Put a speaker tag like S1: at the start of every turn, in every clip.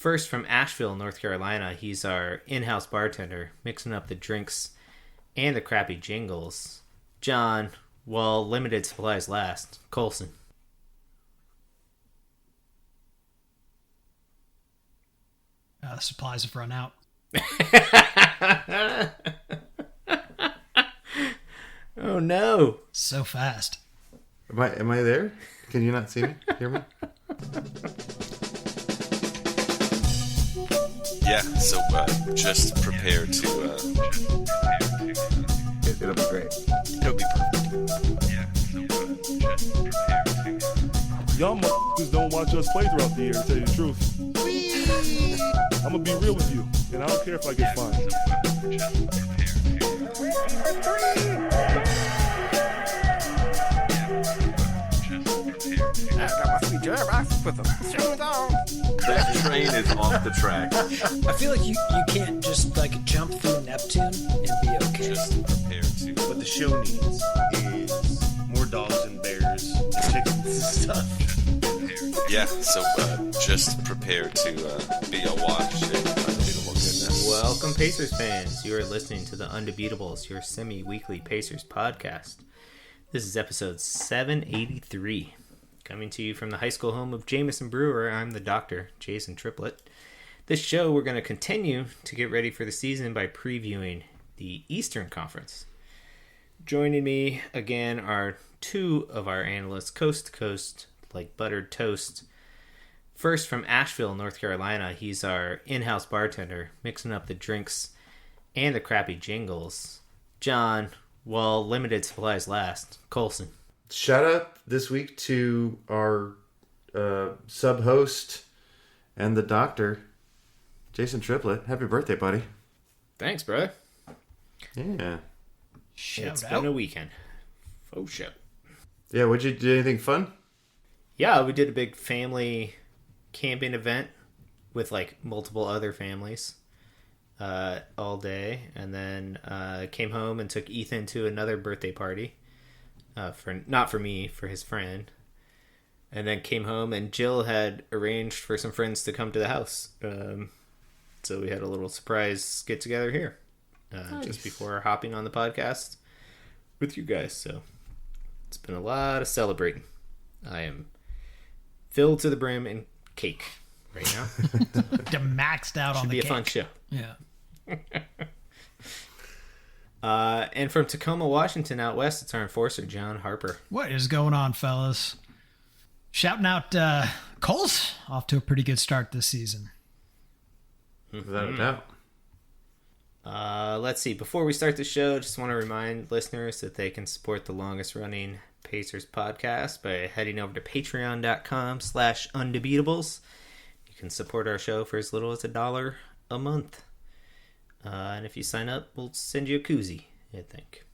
S1: First, from Asheville, North Carolina, he's our in-house bartender, mixing up the drinks and the crappy jingles. John, while limited supplies last, Colson.
S2: Supplies have run out.
S1: Oh no!
S2: So fast.
S3: Am I there? Can you not see me? Hear me?
S4: Yeah, so just prepare to...
S3: It'll be great.
S4: It'll be perfect. Yeah, so just prepare to...
S5: Y'all motherfuckers don't watch us play throughout the year, to tell you the truth. I'm gonna be real with you, and I don't care if I get fined.
S4: That train is off the track.
S6: I feel like you can't just like jump through Neptune and be okay.
S4: Just prepare to...
S7: What the show needs is more dogs and bears and chickens and stuff.
S4: Yeah, so just prepare to be awash in unbeatable goodness.
S1: Welcome, Pacers fans. You are listening to the Undebeatables, your semi-weekly Pacers podcast. This is episode 783. Coming to you from the high school home of Jamison Brewer, I'm the doctor, Jason Triplett. This show, we're going to continue to get ready for the season by previewing the Eastern Conference. Joining me again are two of our analysts, coast to coast, like buttered toast. First, from Asheville, North Carolina, he's our in-house bartender, mixing up the drinks and the crappy jingles. John, while limited supplies last, Colson.
S3: Shout out this week to our sub-host and the doctor, Jason Triplett. Happy birthday, buddy.
S1: Thanks, brother.
S3: Yeah.
S1: It's been a weekend. Oh, shit.
S3: Yeah, did you do anything fun?
S1: Yeah, we did a big family camping event with like multiple other families all day, and then came home and took Ethan to another birthday party. Not for me, for his friend. And then came home, and Jill had arranged for some friends to come to the house. So we had a little surprise get-together here. Nice. Just before hopping on the podcast with you guys. So it's been a lot of celebrating. I am filled to the brim in cake right now.
S2: Maxed out on the cake.
S1: Should be a fun show.
S2: Yeah.
S1: And from Tacoma, Washington, out west, it's our enforcer, John Harper.
S2: What is going on, fellas? Shouting out Cole's off to a pretty good start this season.
S3: Without a doubt.
S1: Let's see. Before we start the show, just want to remind listeners that they can support the longest-running Pacers podcast by heading over to patreon.com/undebeatables. You can support our show for as little as $1 a month. And if you sign up, we'll send you a koozie, I think.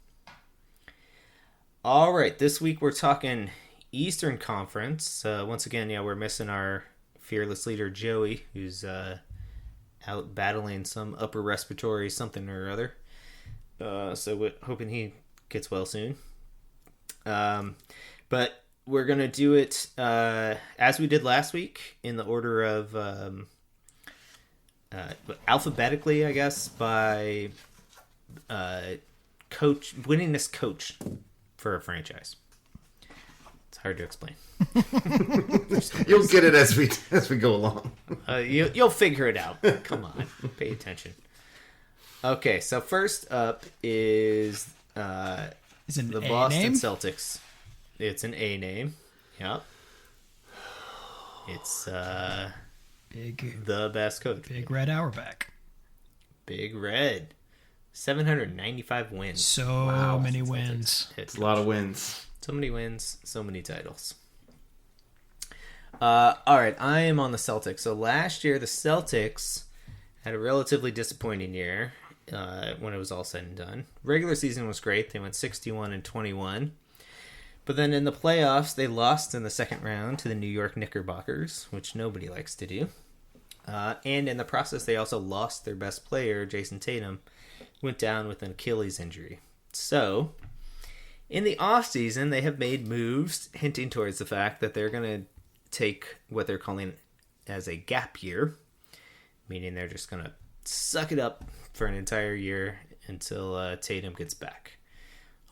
S1: All right, this week we're talking Eastern Conference. Once again, we're missing our fearless leader, Joey, who's out battling some upper respiratory something or other. So we're hoping he gets well soon. But we're going to do it as we did last week in the order of... alphabetically, I guess, by winningest coach for a franchise. It's hard to explain.
S3: You'll get it as we go along.
S1: You'll figure it out. Come on, pay attention. Okay, so first up is the Boston Celtics. It's an A name. Yep. It's the best coach.
S2: Big Red Auerbach.
S1: Big Red. 795 wins.
S2: So many wins.
S3: It's a lot of wins.
S1: So many wins, so many titles. All right, I am on the Celtics. So last year, the Celtics had a relatively disappointing year when it was all said and done. Regular season was great. They went 61-21. But then in the playoffs, they lost in the second round to the New York Knickerbockers, which nobody likes to do. And in the process, they also lost their best player, Jason Tatum, went down with an Achilles injury. So, in the offseason, they have made moves hinting towards the fact that they're going to take what they're calling as a gap year meaning they're just going to suck it up for an entire year until Tatum gets back.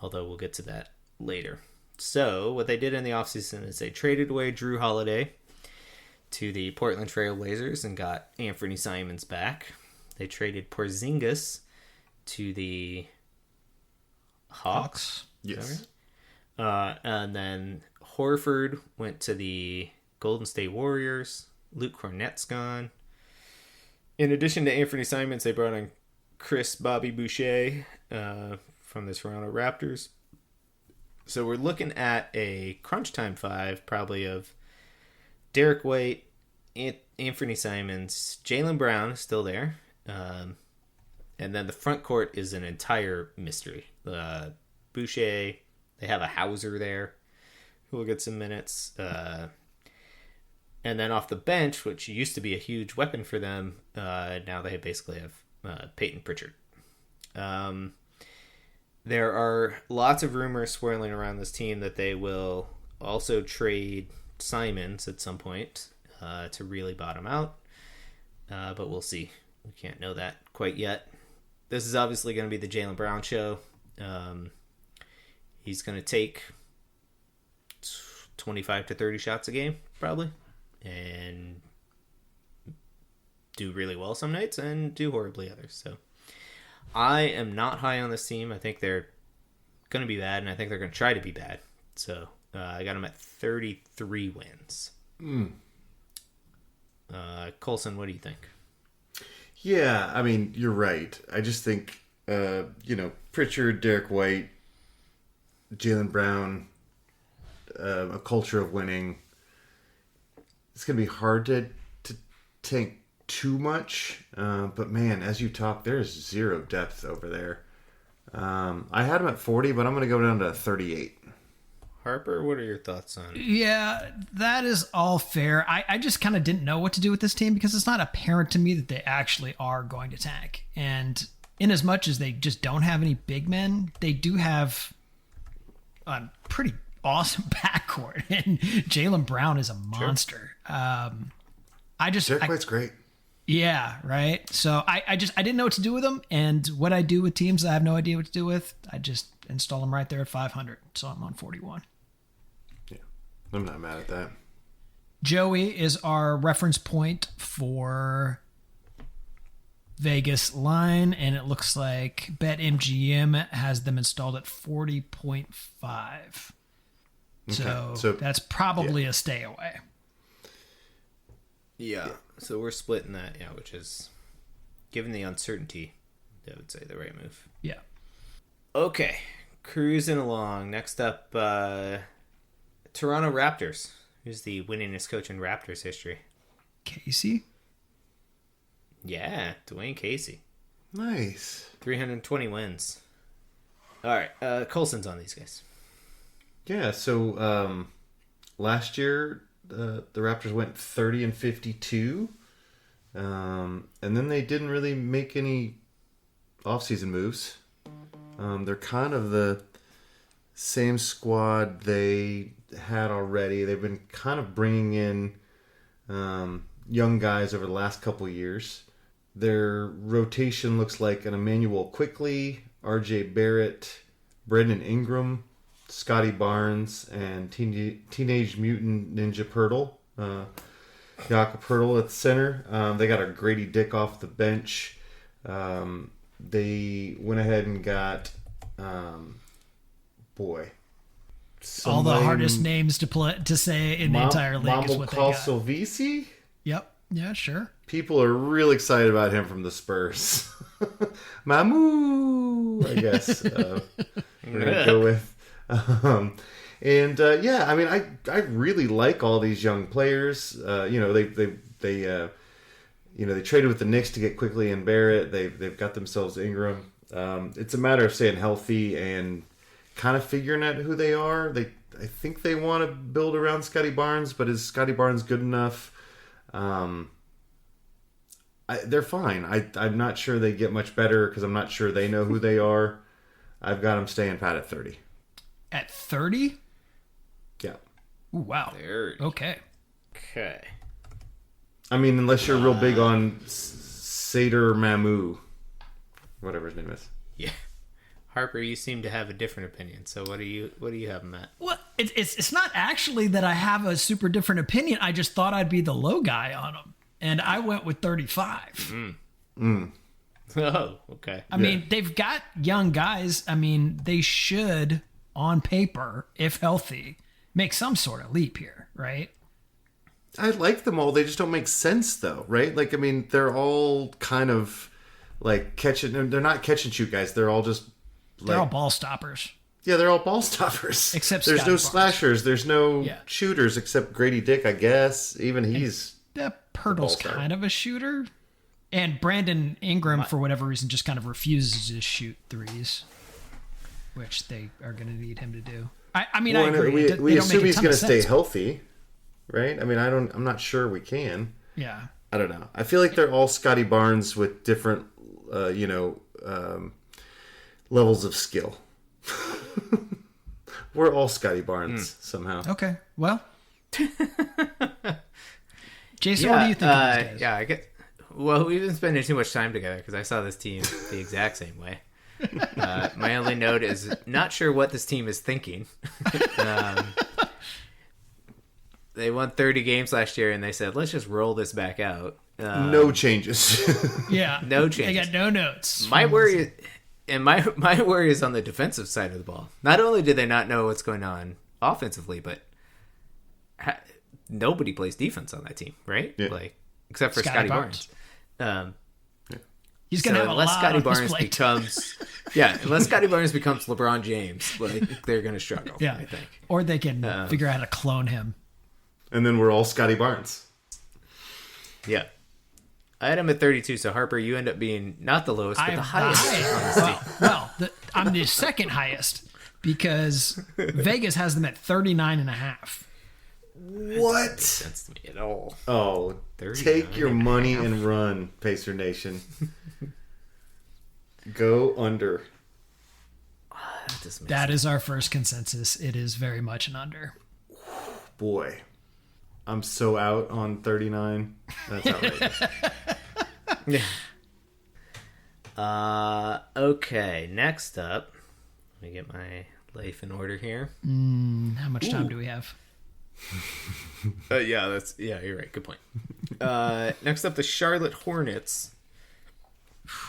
S1: Although we'll get to that later. So what they did in the offseason is they traded away Drew Holiday to the Portland Trail Blazers and got Anthony Simons back. They traded Porzingis to the Hawks.
S3: Yes.
S1: And then Horford went to the Golden State Warriors. Luke Cornett's gone. In addition to Anthony Simons, they brought in Chris Bobby Boucher from the Toronto Raptors. So we're looking at a crunch time five, probably of Derek White, Anthony Simons, Jaylen Brown is still there. And then the front court is an entire mystery. Boucher, they have a Hauser there who will get some minutes. And then off the bench, which used to be a huge weapon for them, now they basically have Peyton Pritchard. There are lots of rumors swirling around this team that they will also trade Simons at some point to really bottom out. But we'll see. We can't know that quite yet. This is obviously going to be the Jaylen Brown show. He's going to take 25 to 30 shots a game, probably. And do really well some nights and do horribly others. So I am not high on this team. I think they're going to be bad, and I think they're going to try to be bad. So I got them at 33 wins. Colson, what do you think?
S3: Yeah, I mean, you're right. I just think, Pritchard, Derek White, Jaylen Brown, a culture of winning. It's going to be hard to tank too much. But, man, as you talk, there's zero depth over there. I had them at 40, but I'm going to go down to 38.
S1: Harper, what are your thoughts on it?
S2: Yeah, that is all fair. I just kind of didn't know what to do with this team because it's not apparent to me that they actually are going to tank. And in as much as they just don't have any big men, they do have a pretty awesome backcourt. And Jaylen Brown is a monster.
S3: Derek White's great.
S2: Yeah, right. So I didn't know what to do with them, and what I do with teams that I have no idea what to do with, I just install them right there at 500. So I'm on 41.
S3: Yeah, I'm not mad at that.
S2: Joey is our reference point for Vegas line, and it looks like BetMGM has them installed at 40.5. So that's probably a stay away.
S1: Yeah, so we're splitting that, which is, given the uncertainty, I would say the right move.
S2: Yeah.
S1: Okay, cruising along. Next up, Toronto Raptors. Who's the winningest coach in Raptors history?
S2: Casey?
S1: Yeah, Dwayne Casey.
S3: Nice.
S1: 320 wins. All right, Colson's on these guys.
S3: Yeah, so last year the Raptors went 30-52, and then they didn't really make any offseason moves. They're kind of the same squad they had already. They've been kind of bringing in young guys over the last couple of years. Their rotation looks like an Emmanuel Quickley, RJ Barrett, Brendan Ingram, Scotty Barnes, and Teenage Mutant Ninja Pirtle. Jakob Pirtle at the center. They got a Grady Dick off the bench. They went ahead and got,
S2: all the hardest names to say in the entire league is what they got.
S3: Salvisi?
S2: Yep. Yeah, sure.
S3: People are real excited about him from the Spurs. Mamu, I guess we're gonna go with. I mean, I really like all these young players. They traded with the Knicks to get Quickly and Barrett. They've got themselves Ingram. It's a matter of staying healthy and kind of figuring out who they are. I think they want to build around Scotty Barnes, but is Scotty Barnes good enough? They're fine. I'm not sure they get much better because I'm not sure they know who they are. I've got them staying pat at 30.
S2: At 30?
S3: Yeah.
S2: Ooh, wow.
S1: 30.
S2: Okay.
S1: Okay.
S3: I mean, unless you're real big on Seder Mamu, whatever his name is.
S1: Yeah. Harper, you seem to have a different opinion. So what do you have, Matt?
S2: Well, it's not actually that I have a super different opinion. I just thought I'd be the low guy on him, and I went with 35.
S1: Oh, okay.
S2: I mean, they've got young guys. I mean, they should, on paper, if healthy, make some sort of leap here, right?
S3: I like them all. They just don't make sense, though, right? Like, I mean, they're all kind of like catching. They're not catch and shoot guys. They're all just.
S2: They're all ball stoppers.
S3: Yeah, they're all ball stoppers.
S2: Except
S3: there's
S2: Scotty
S3: no
S2: Barnes.
S3: slashers. There's no
S2: Yeah.
S3: shooters except Grady Dick, I guess. Even he's
S2: Pirtle's
S3: ball-star.
S2: kind of a shooter. And Brandon Ingram, for whatever reason, just kind of refuses to shoot threes, which they are going to need him to do. I mean, I agree.
S3: We
S2: They don't
S3: assume
S2: make a
S3: he's
S2: ton
S3: going
S2: of
S3: to stay
S2: sense.
S3: healthy, right? I mean, I'm not sure we can.
S2: Yeah.
S3: I don't know. I feel like they're all Scotty Barnes with different, levels of skill. We're all Scotty Barnes somehow.
S2: Okay. Well. Jason, what do you think of these guys?
S1: Yeah, I get. Well, we've been spending too much time together because I saw this team the exact same way. My only note is not sure what this team is thinking. They won 30 games last year, and they said, "Let's just roll this back out."
S3: No changes.
S2: Yeah.
S1: No
S2: They
S1: changes.
S2: got no notes.
S1: My worry, my worry is on the defensive side of the ball. Not only do they not know what's going on offensively, but nobody plays defense on that team, right?
S3: Yeah.
S1: Like except for
S2: Scotty
S1: Scotty
S2: Barnes.
S1: Barnes.
S2: He's going to have a
S1: unless
S2: lot
S1: Scotty
S2: on his
S1: Barnes
S2: plate.
S1: becomes, unless Scotty Barnes becomes LeBron James, like they're going to struggle.
S2: Yeah.
S1: I think.
S2: Or they can figure out how to clone him.
S3: And then we're all Scotty Barnes.
S1: Yeah. I had him at 32, so Harper, you end up being not the lowest, but
S2: I'm
S1: the highest on this team.
S2: Well, I'm the second highest because Vegas has them at 39.5.
S3: What?
S1: Sense to me at all.
S3: Oh,
S1: 39
S3: take your
S1: and a
S3: money
S1: half.
S3: and run, Pacer Nation. Go under.
S2: That is our first consensus. It is very much an under.
S3: Boy, I'm so out on 39. That's outrageous.
S1: Okay, next up, let me get my life in order here.
S2: How much time do we have?
S1: Yeah, you're right. Good point. Next up, the Charlotte Hornets.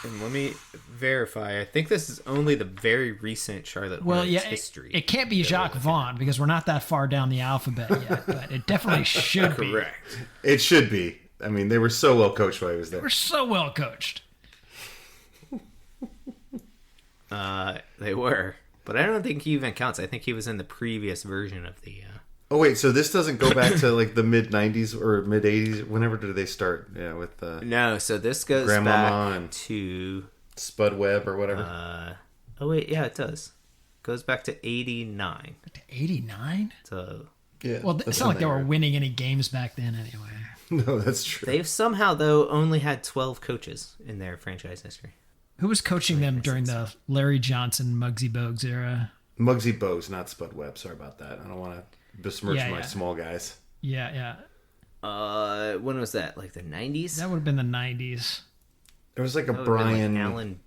S1: And let me verify. I think this is only the very recent Charlotte Hornets history.
S2: It can't be Jacques Vaughn because we're not that far down the alphabet yet, but it definitely should be.
S1: Correct.
S3: It should be. I mean, they were so well coached while he was there.
S2: We're so well coached.
S1: They were. But I don't think he even counts. I think he was in the previous version of the...
S3: Oh, wait, so this doesn't go back to like the mid-90s or mid-80s? Whenever did they start? Yeah, with
S1: No, so this goes
S3: Grandmama
S1: back
S3: and-
S1: to...
S3: Spud Webb or whatever?
S1: Oh, wait, yeah, it does. Goes back to 89.
S2: 89?
S1: So
S3: Yeah.
S2: Well, it's
S3: that's
S2: not like
S3: in
S2: they were
S3: there.
S2: winning any games back then anyway.
S3: No, that's true.
S1: they've somehow, though, only had 12 coaches in their franchise history.
S2: Who was coaching them during the Larry Johnson, Muggsy Bogues era?
S3: Muggsy Bogues, not Spud Webb. Sorry about that. I don't want to besmirch
S2: Yeah,
S3: my
S2: yeah.
S3: small guys.
S2: Yeah.
S1: When was that? Like the 90s?
S2: That would have been the 90s.
S3: There was like a
S1: That would've been
S3: Brian...
S1: like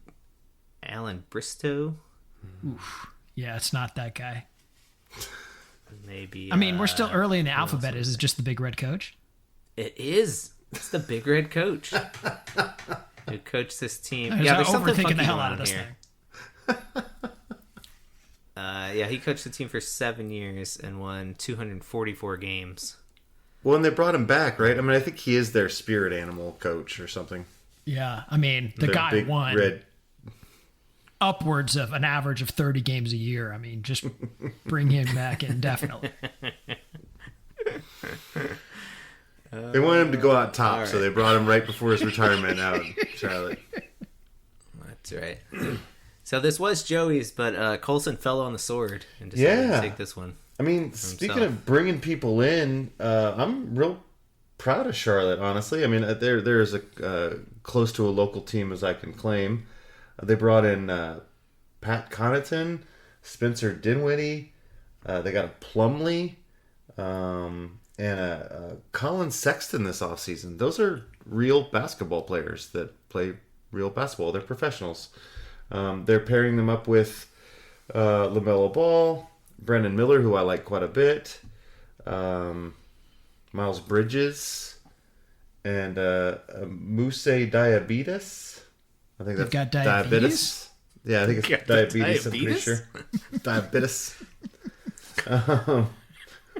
S1: Alan Bristow,
S2: Yeah, it's not that guy.
S1: maybe.
S2: I mean, we're still early in the
S1: who else
S2: alphabet.
S1: was
S2: Is it just the big red coach?
S1: It is. It's the big red coach who coached this team.
S2: I'm
S1: There's something
S2: overthinking
S1: funky
S2: the hell
S1: going
S2: out of
S1: on
S2: this
S1: here.
S2: thing.
S1: He coached the team for 7 years and won 244 games.
S3: Well, and they brought him back, right? I mean, I think he is their spirit animal coach or something.
S2: Yeah, I mean, the
S3: Their
S2: guy
S3: big
S2: won
S3: red...
S2: upwards of an average of 30 games a year. I mean, just bring him back indefinitely.
S3: They wanted him to go out top, so they brought him right before his retirement out in Charlotte.
S1: That's right. So this was Joey's, but Colson fell on the sword and decided
S3: Yeah.
S1: to take this one.
S3: I mean, speaking
S1: himself.
S3: of bringing people in, I'm real proud of Charlotte, honestly. I mean, they're as close to a local team as I can claim. They brought in Pat Connaughton, Spencer Dinwiddie. They got a Plumlee and a Colin Sexton this offseason. Those are real basketball players that play real basketball. They're professionals. They're pairing them up with LaMelo Ball, Brandon Miller, who I like quite a bit, Miles Bridges, and Muse Diabetes. I think that's
S2: got diabetes?
S3: Yeah, I think it's diabetes. I'm pretty sure. Diabetes.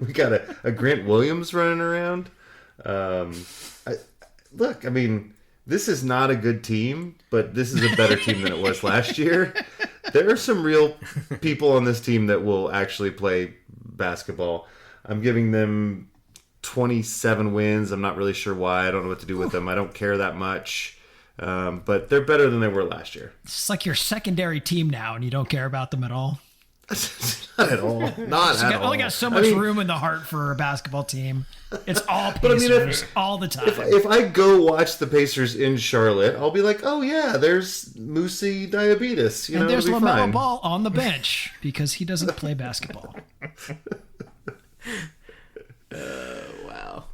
S3: We got a Grant Williams running around. I mean, this is not a good team, but this is a better team than it was last year. There are some real people on this team that will actually play basketball. I'm giving them 27 wins. I'm not really sure why. I don't know what to do with them. I don't care that much. But they're better than they were last year.
S2: It's like your secondary team now, and you don't care about them at all.
S3: Not at all. Not at all.
S2: Only got so much room in the heart for a basketball team. It's all Pacers all the time.
S3: If I go watch the Pacers in Charlotte, I'll be like, oh yeah, there's Moosey Diabetes.
S2: And there's LaMelo Ball on the bench because he doesn't play basketball.
S1: Wow.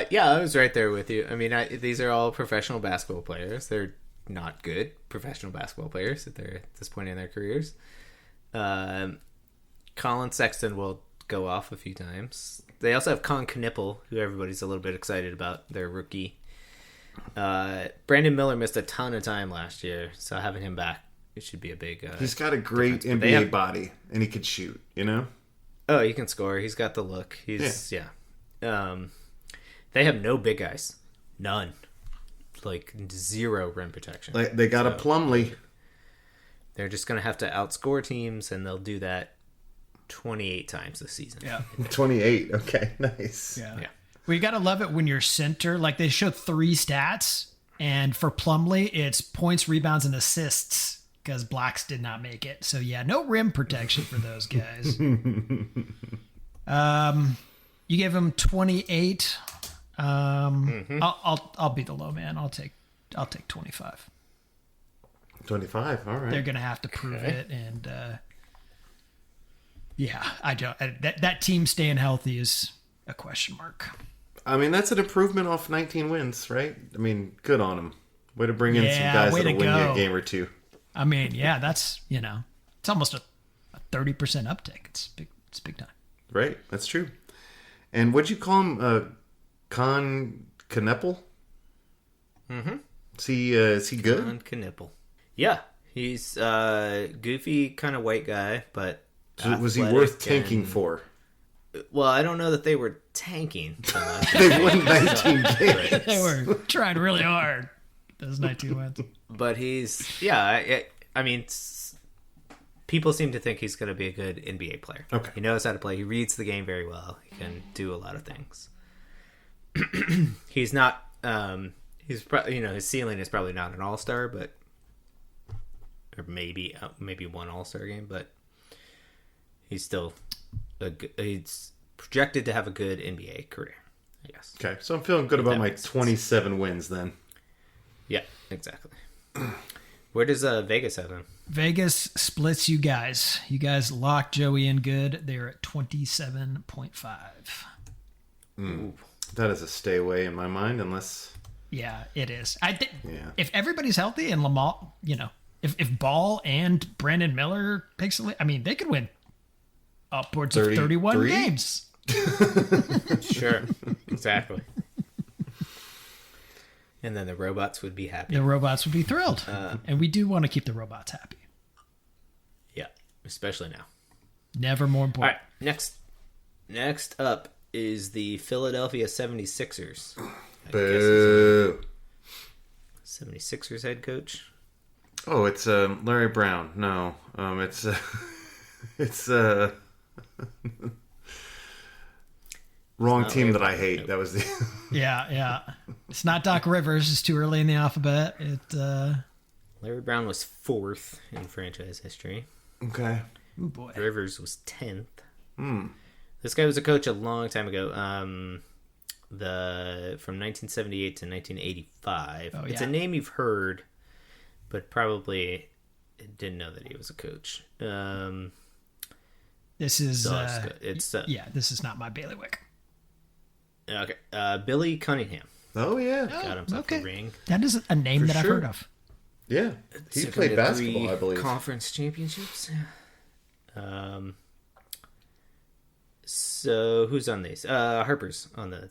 S1: Yeah, I was right there with you. I mean, these are all professional basketball players. They're not good professional basketball players at this point in their careers. Colin Sexton will go off a few times. They also have Colin Knippel, who everybody's a little bit excited about, their rookie. Brandon Miller missed a ton of time last year, so having him back, it should be a big
S3: He's got a great NBA body, and he could shoot,
S1: Oh, he can score. He's got the look. Yeah. They have no big guys. None. Like, zero rim protection.
S3: Like they got a Plumlee.
S1: They're just going to have to outscore teams, and they'll do that 28 times this season.
S2: Yeah.
S3: 28. Okay, nice.
S2: Yeah. Well, you got to love it when your center, like they show 3 stats, and for Plumlee, it's points, rebounds, and assists because Blacks did not make it. So, yeah, no rim protection for those guys. You gave him 28. I'll be the low man. I'll take 25.
S3: 25. All right.
S2: They're gonna have to prove it, and that team staying healthy is a question mark.
S3: I mean, that's an improvement off 19 wins, right? I mean, good on them. Way to bring in some guys that'll win you a game or two.
S2: I mean, yeah, that's it's almost a 30% uptick. It's big time.
S3: Right, that's true. And what'd you call him? Con Knippel?
S1: Mm-hmm.
S3: Is he good?
S1: Con Knippel. Yeah, he's goofy kind of white guy, but
S3: so was he worth tanking for?
S1: Well, I don't know that they were tanking.
S3: They won 19 games.
S2: They were trying really hard. Those 19 wins.
S1: But I mean, people seem to think he's going to be a good NBA player.
S3: Okay.
S1: He knows how to play. He reads the game very well. He can do a lot of things. He's not. His ceiling is probably not an all-star, but or maybe one all-star game, but he's still he's projected to have a good NBA career, I guess.
S3: Okay, so I'm feeling good about my 27 wins then.
S1: Yeah, exactly. Where does Vegas have him?
S2: Vegas splits you guys. You guys lock Joey in good. They're at 27.5.
S3: That is a stay away in my mind, unless.
S2: Yeah, it is. I think if everybody's healthy and Lamar, if Ball and Brandon Miller picks, they could win upwards of 31 games.
S1: Sure, exactly. And then the robots would be happy.
S2: The robots would be thrilled, and we do want to keep the robots happy.
S1: Yeah, especially now.
S2: Never more important.
S1: All right, next up is the Philadelphia 76ers.
S3: Boo.
S1: 76ers head coach.
S3: Oh, it's Larry Brown. No, it's wrong team that I hate. That was the
S2: yeah. It's not Doc Rivers. It's too early in the alphabet.
S1: Larry Brown was 4th in franchise history.
S3: Okay.
S2: Oh boy.
S1: Rivers was 10th. This guy was a coach a long time ago. From 1978 to 1985.
S2: Oh, yeah.
S1: It's a name you've heard, but probably didn't know that he was a coach.
S2: This is
S1: this is
S2: not my bailiwick.
S1: Okay. Billy Cunningham.
S3: Oh yeah,
S1: Got himself a ring.
S2: That is a name
S3: For
S2: that I've
S3: sure.
S2: heard of.
S3: yeah. He
S1: Took him
S3: played
S1: to
S3: basketball,
S1: 3
S3: I believe.
S1: Conference championships. So who's on these? Harper's on the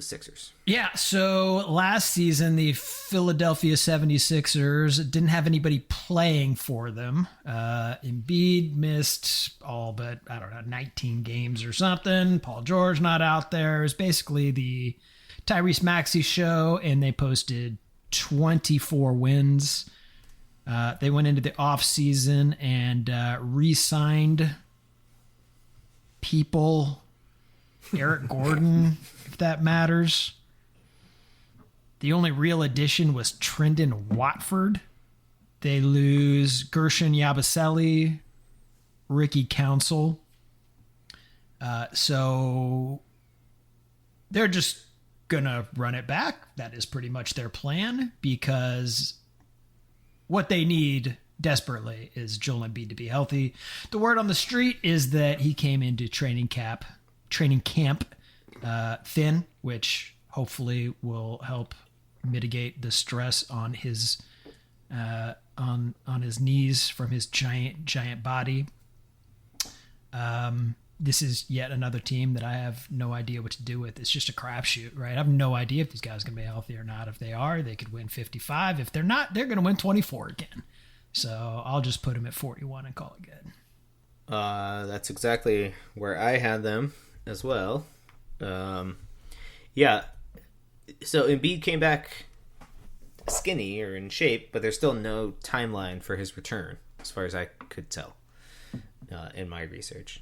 S1: Sixers.
S2: Yeah, so last season, the Philadelphia 76ers didn't have anybody playing for them. Embiid missed all but, 19 games or something. Paul George not out there. It was basically the Tyrese Maxey show, and they posted 24 wins. They went into the offseason and re-signed people. Eric Gordon, if that matters. The only real addition was Trendon Watford. They lose Gershon Yabusele, Ricky Council. So they're just going to run it back. That is pretty much their plan, because what they need desperately is Joel Embiid to be healthy. The word on the street is that he came into training camp thin, which hopefully will help mitigate the stress on his on his knees from his giant body. This is yet another team that I have no idea what to do with. It's just a crapshoot, right? I have no idea if these guys are going to be healthy or not. If they are, they could win 55. If they're not, they're going to win 24 again. So I'll just put them at 41 and call it good.
S1: That's exactly where I had them as well. Yeah. So Embiid came back skinny or in shape, but there's still no timeline for his return, as far as I could tell in my research.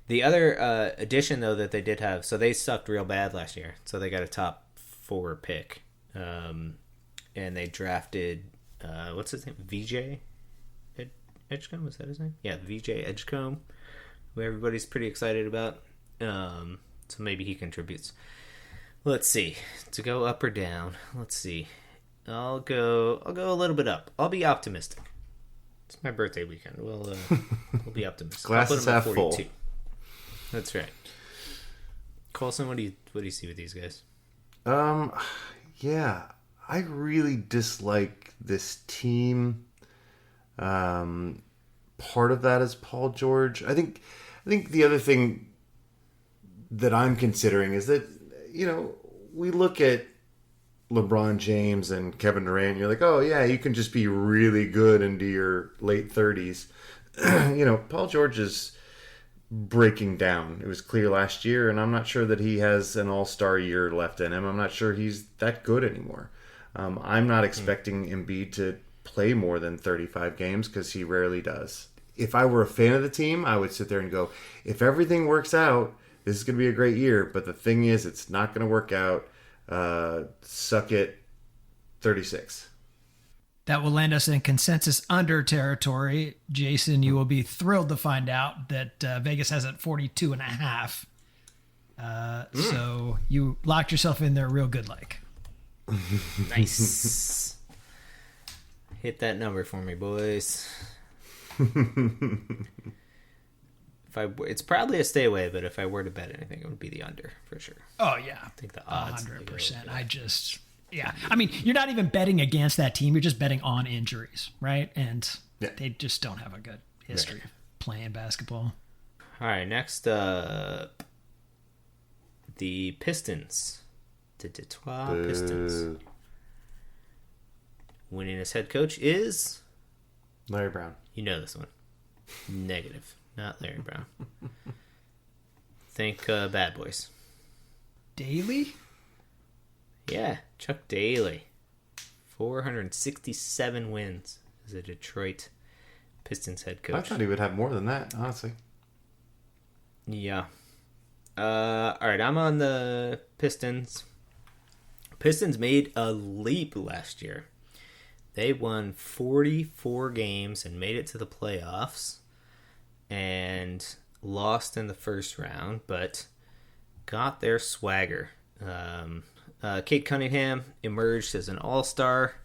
S1: The other addition, though, that they did have, so they sucked real bad last year, so they got a top 4 pick, and they drafted what's his name? VJ Edgecombe, was that his name? Yeah, VJ Edgecombe, who everybody's pretty excited about. So maybe he contributes. Let's see. To go up or down. Let's see. I'll go a little bit up. I'll be optimistic. It's my birthday weekend. We'll be optimistic.
S3: Glass is half full.
S1: That's right. Colson, what do you see with these guys?
S3: Yeah, I really dislike this team. Part of that is Paul George. I think the other thing that I'm considering is that, we look at LeBron James and Kevin Durant, you're like, oh yeah, you can just be really good into your late 30s. Paul George is breaking down. It was clear last year, and I'm not sure that he has an all-star year left in him. I'm not sure he's that good anymore. I'm not expecting Embiid to play more than 35 games, because he rarely does. If I were a fan of the team, I would sit there and go, if everything works out, this is going to be a great year. But the thing is, it's not going to work out. Suck it, 36.
S2: That will land us in consensus under territory. Jason, you will be thrilled to find out that Vegas has it 42.5. So you locked yourself in there real good, like.
S1: Nice. Hit that number for me, boys. It's probably a stay away, but if I were to bet anything, it would be the under for sure.
S2: Oh yeah,
S1: I think the odds
S2: 100%. I mean, you're not even betting against that team; you're just betting on injuries, right? And they just don't have a good history of playing basketball.
S1: All right, next up, the Pistons. The Detroit Pistons. Winningest head coach is
S3: Larry Brown.
S1: You know this one. Negative. Not Larry Brown. Think Bad Boys.
S2: Daly?
S1: Yeah, Chuck Daly. 467 wins as a Detroit Pistons head coach.
S3: I thought he would have more than that, honestly.
S1: Yeah. All right, I'm on the Pistons. Pistons made a leap last year. They won 44 games and made it to the playoffs and lost in the first round, but got their swagger. Kate Cunningham emerged as an all-star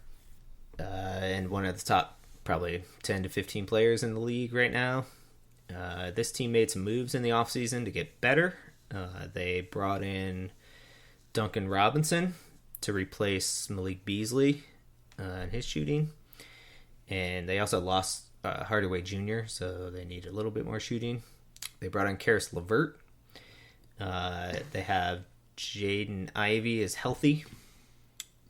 S1: and one of the top probably 10 to 15 players in the league right now. This team made some moves in the offseason to get better. They brought in Duncan Robinson to replace Malik Beasley in his shooting. And they also lost Hardaway Jr., so they need a little bit more shooting. They brought in Karis LeVert. They have Jaden Ivey is healthy.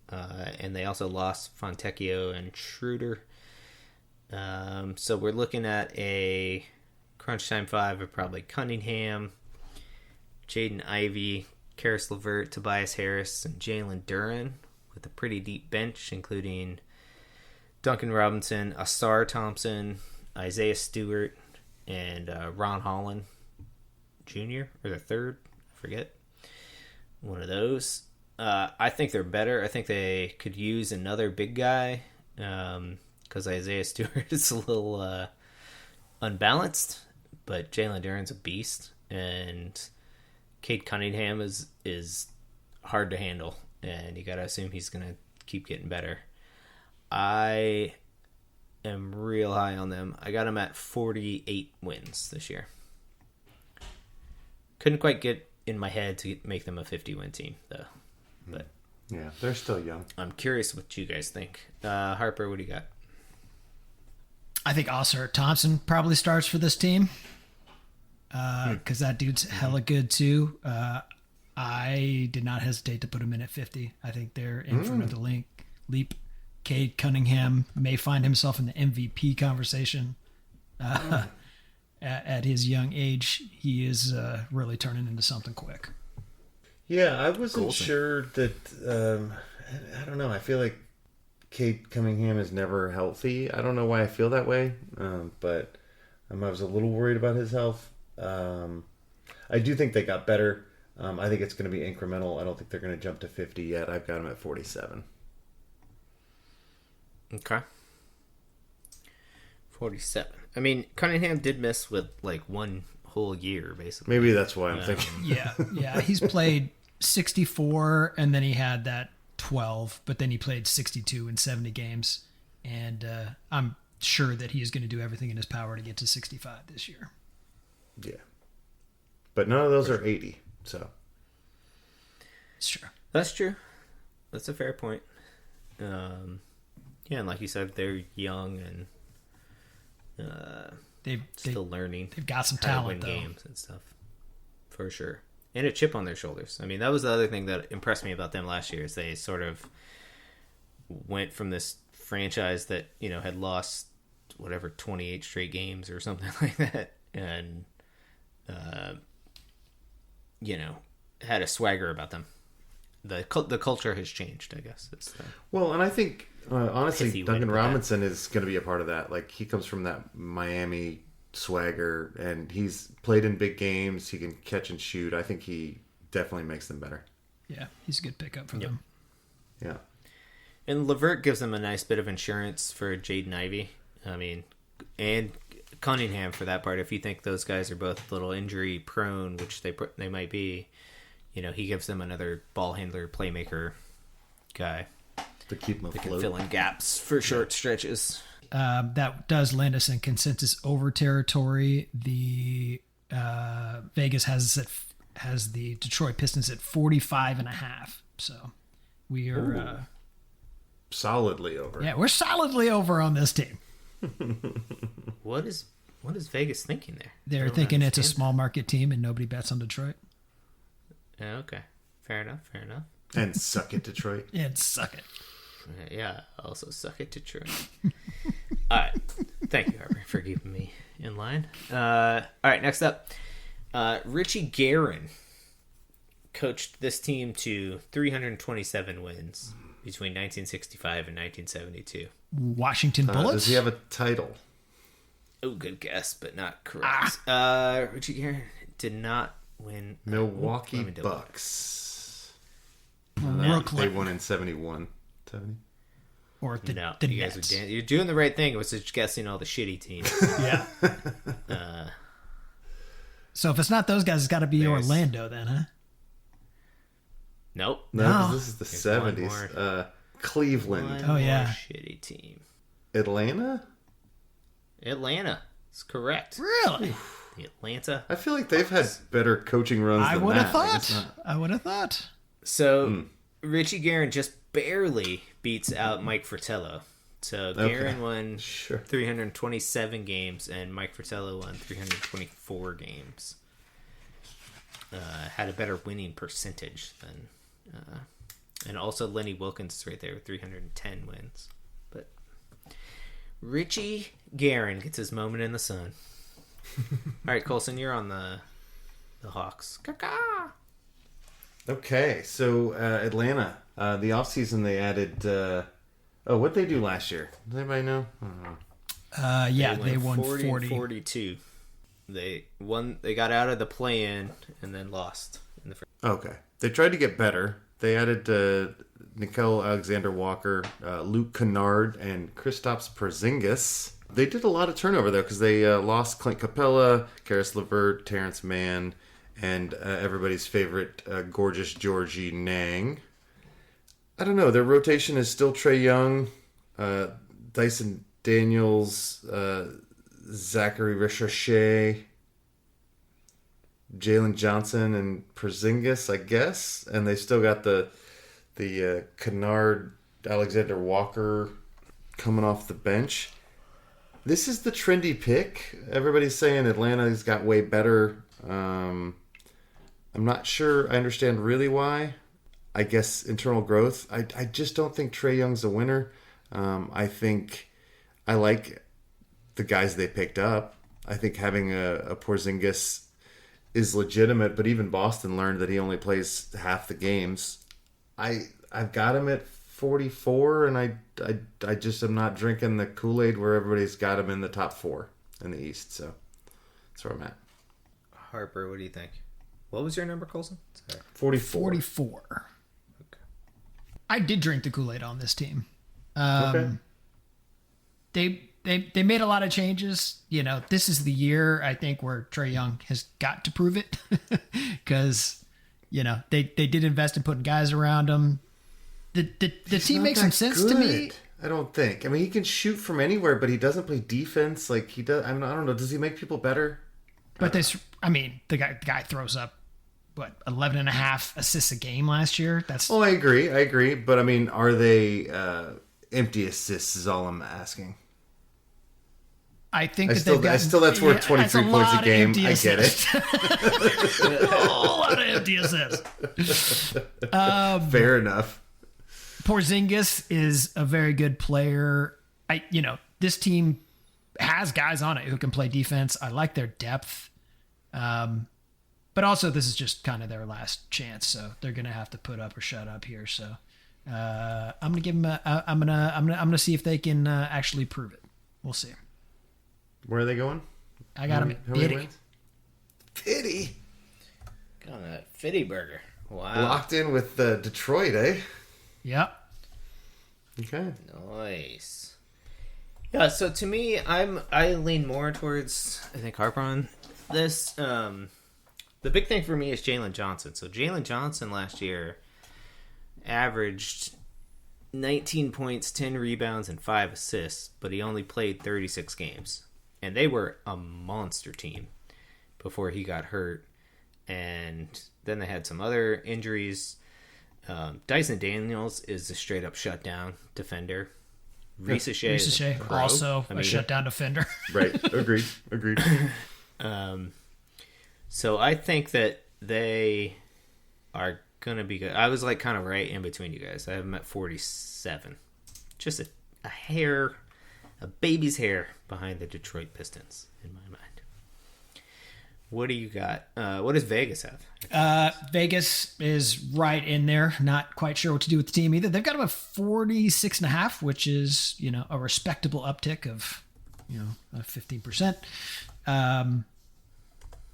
S1: And they also lost Fontecchio and Schroeder. So we're looking at a crunch time 5 of probably Cunningham, Jaden Ivey, Karis LeVert, Tobias Harris, and Jalen Duren, with a pretty deep bench, including Duncan Robinson, Asar Thompson, Isaiah Stewart, and Ron Holland Jr. or the third, I forget. One of those. I think they're better. I think they could use another big guy because Isaiah Stewart is a little unbalanced, but Jalen Duren's a beast, and Cade Cunningham is hard to handle, and you got to assume he's going to keep getting better. I am real high on them. I got them at 48 wins this year. Couldn't quite get in my head to make them a 50-win team, though. But
S3: Yeah, they're still young.
S1: I'm curious what you guys think. Harper, what do you got?
S2: I think Oscar Thompson probably starts for this team because that dude's hella good too. I did not hesitate to put him in at 50. I think they're in for another leap. Cade Cunningham may find himself in the MVP conversation. At his young age, he is really turning into something quick.
S3: Yeah, I wasn't sure that. I don't know. I feel like Cade Cunningham is never healthy. I don't know why I feel that way, but I was a little worried about his health. I do think they got better. I think it's going to be incremental. I don't think they're going to jump to 50 yet. I've got them at 47.
S1: Okay. 47. I mean, Cunningham did miss with like one whole year, basically.
S3: Maybe that's why I'm thinking.
S2: Yeah. He's played 64, and then he had that 12, but then he played 62 in 70 games. And I'm sure that he is going to do everything in his power to get to 65 this year.
S3: Yeah. But none of those are 80, so.
S2: It's true.
S1: That's true. That's a fair point. Yeah, and like you said, they're young and still learning.
S2: They've got some
S1: how to
S2: talent,
S1: win
S2: though.
S1: games and stuff, for sure, and a chip on their shoulders. I mean, that was the other thing that impressed me about them last year is they sort of went from this franchise that had lost 28 straight games or something like that, and had a swagger about them. The culture has changed, I guess.
S3: Well, and I think honestly, Duncan
S1: win
S3: Robinson is going to be a part of that. Like, he comes from that Miami swagger, and he's played in big games. He can catch and shoot. I think he definitely makes them better.
S2: Yeah, he's a good pickup for them.
S3: Yeah.
S1: And LeVert gives them a nice bit of insurance for Jaden Ivey. I mean, and Cunningham for that part. If you think those guys are both a little injury prone, which they might be, he gives them another ball handler, playmaker guy
S3: To keep them
S1: that can
S3: afloat.
S1: fill in gaps for short stretches.
S2: That does land us in consensus over territory. The Vegas has the Detroit Pistons at 45.5. So we are
S3: Solidly over.
S2: we're solidly over on this team.
S1: What is Vegas thinking there?
S2: They're
S1: I don't
S2: thinking it's a
S1: understand.
S2: small market team and nobody bets on Detroit.
S1: Yeah, okay, fair enough.
S3: And suck it, Detroit.
S2: And suck it.
S1: Yeah, also suck it, Detroit. All right, thank you, Harper, for keeping me in line. All right, next up, Richie Guerin coached this team to 327 wins between 1965 and 1972.
S2: Washington Bullets.
S3: Does he have a title?
S1: Oh, good guess, but not correct. Richie Guerin did not win.
S3: Milwaukee
S1: Let me double check.
S3: Bucks.
S2: Brooklyn.
S3: They won in 71. 70?
S2: Or the
S1: No,
S2: the
S1: you guys
S2: Nets.
S1: you're doing the right thing. It was just guessing all the shitty teams.
S2: Yeah. So if it's not those guys, it's got to be
S1: There's-
S2: Orlando then, huh?
S1: Nope.
S3: No, 'cause this is the
S1: There's one
S3: 70s.
S1: more.
S3: Cleveland.
S1: One
S2: Oh,
S1: more
S2: yeah.
S1: shitty team.
S3: Atlanta?
S1: Atlanta. It's correct.
S2: Really?
S1: Atlanta.
S3: I feel like they've had better coaching runs
S2: I
S3: than
S2: would have
S3: that. I guess
S2: thought.
S3: not.
S2: I would have thought.
S1: So Richie Guerin just barely beats out Mike Fratello. So Guerin won 327 games, and Mike Fratello won 324 games. Had a better winning percentage than... and also Lenny Wilkins is right there with 310 wins. But Richie Guerin gets his moment in the sun. All right, Colson, you're on the Hawks. Caca!
S3: Okay, so Atlanta. The offseason they added... what'd they do last year? Does anybody know? I don't know.
S2: They won
S1: 40. 42. They got out of the play-in and then lost in the first.
S3: Okay. They tried to get better. They added Nicole Alexander-Walker, Luke Kennard, and Kristaps Porzingis. They did a lot of turnover, though, because they lost Clint Capella, Karis LeVert, Terrence Mann, and everybody's favorite gorgeous Georgie Nang. I don't know. Their rotation is still Trae Young, Dyson Daniels, Zachary Richardson, Jalen Johnson, and Porzingis, I guess. And they still got the Kennard, Alexander Walker coming off the bench. This is the trendy pick. Everybody's saying Atlanta's got way better. I'm not sure I understand really why. I guess internal growth. I just don't think Trae Young's a winner. I think I like the guys they picked up. I think having a Porzingis is legitimate, but even Boston learned that he only plays half the games. I've got him at 44, and I just am not drinking the Kool-Aid where everybody's got him in the top 4 in the East. So that's where I'm at.
S1: Harper, what do you think? What was your number, Colson? Sorry.
S2: 44. I did drink the Kool-Aid on this team.
S3: Okay.
S2: They made a lot of changes. You know, this is the year, I think, where Trae Young has got to prove it. Because, you know, they did invest in putting guys around him. The team makes some sense to me.
S3: I don't think. I mean, he can shoot from anywhere, but he doesn't play defense like he does. I don't know. Does he make people better?
S2: But the guy throws up, 11 and a half assists a game last year?
S3: Oh, I agree. But, I mean, are they empty assists is all I'm asking.
S2: I think that's
S3: worth 23 points a game. I get it.
S2: A whole lot of empty assists.
S3: Fair enough.
S2: Porzingis is a very good player. This team has guys on it who can play defense. I like their depth. But also this is just kind of their last chance, so they're going to have to put up or shut up here. So I'm going to give them I'm going to see if they can actually prove it. We'll see.
S3: Where are they going?
S2: I got them at Fitty.
S3: Fitty.
S1: Got that Fitty burger. Wow.
S3: Locked in with Detroit, eh?
S2: Yep.
S3: Okay.
S1: Nice. Yeah, so to me, I lean more towards, I think, Harper on this. The big thing for me is Jalen Johnson. So Jalen Johnson last year averaged 19 points, 10 rebounds, and 5 assists, but he only played 36 games. And they were a monster team before he got hurt. And then they had some other injuries. Dyson Daniels is a straight-up shutdown defender. Reese Shea
S2: also a shutdown defender.
S3: Right. Agreed.
S1: So I think that they are going to be good. I was like kind of right in between you guys. I have them at 47. Just a hair, a baby's hair behind the Detroit Pistons in my mind. What do you got? What does Vegas have?
S2: Vegas is right in there. Not quite sure what to do with the team either. They've got about 46.5, which is, a respectable uptick of, 15%.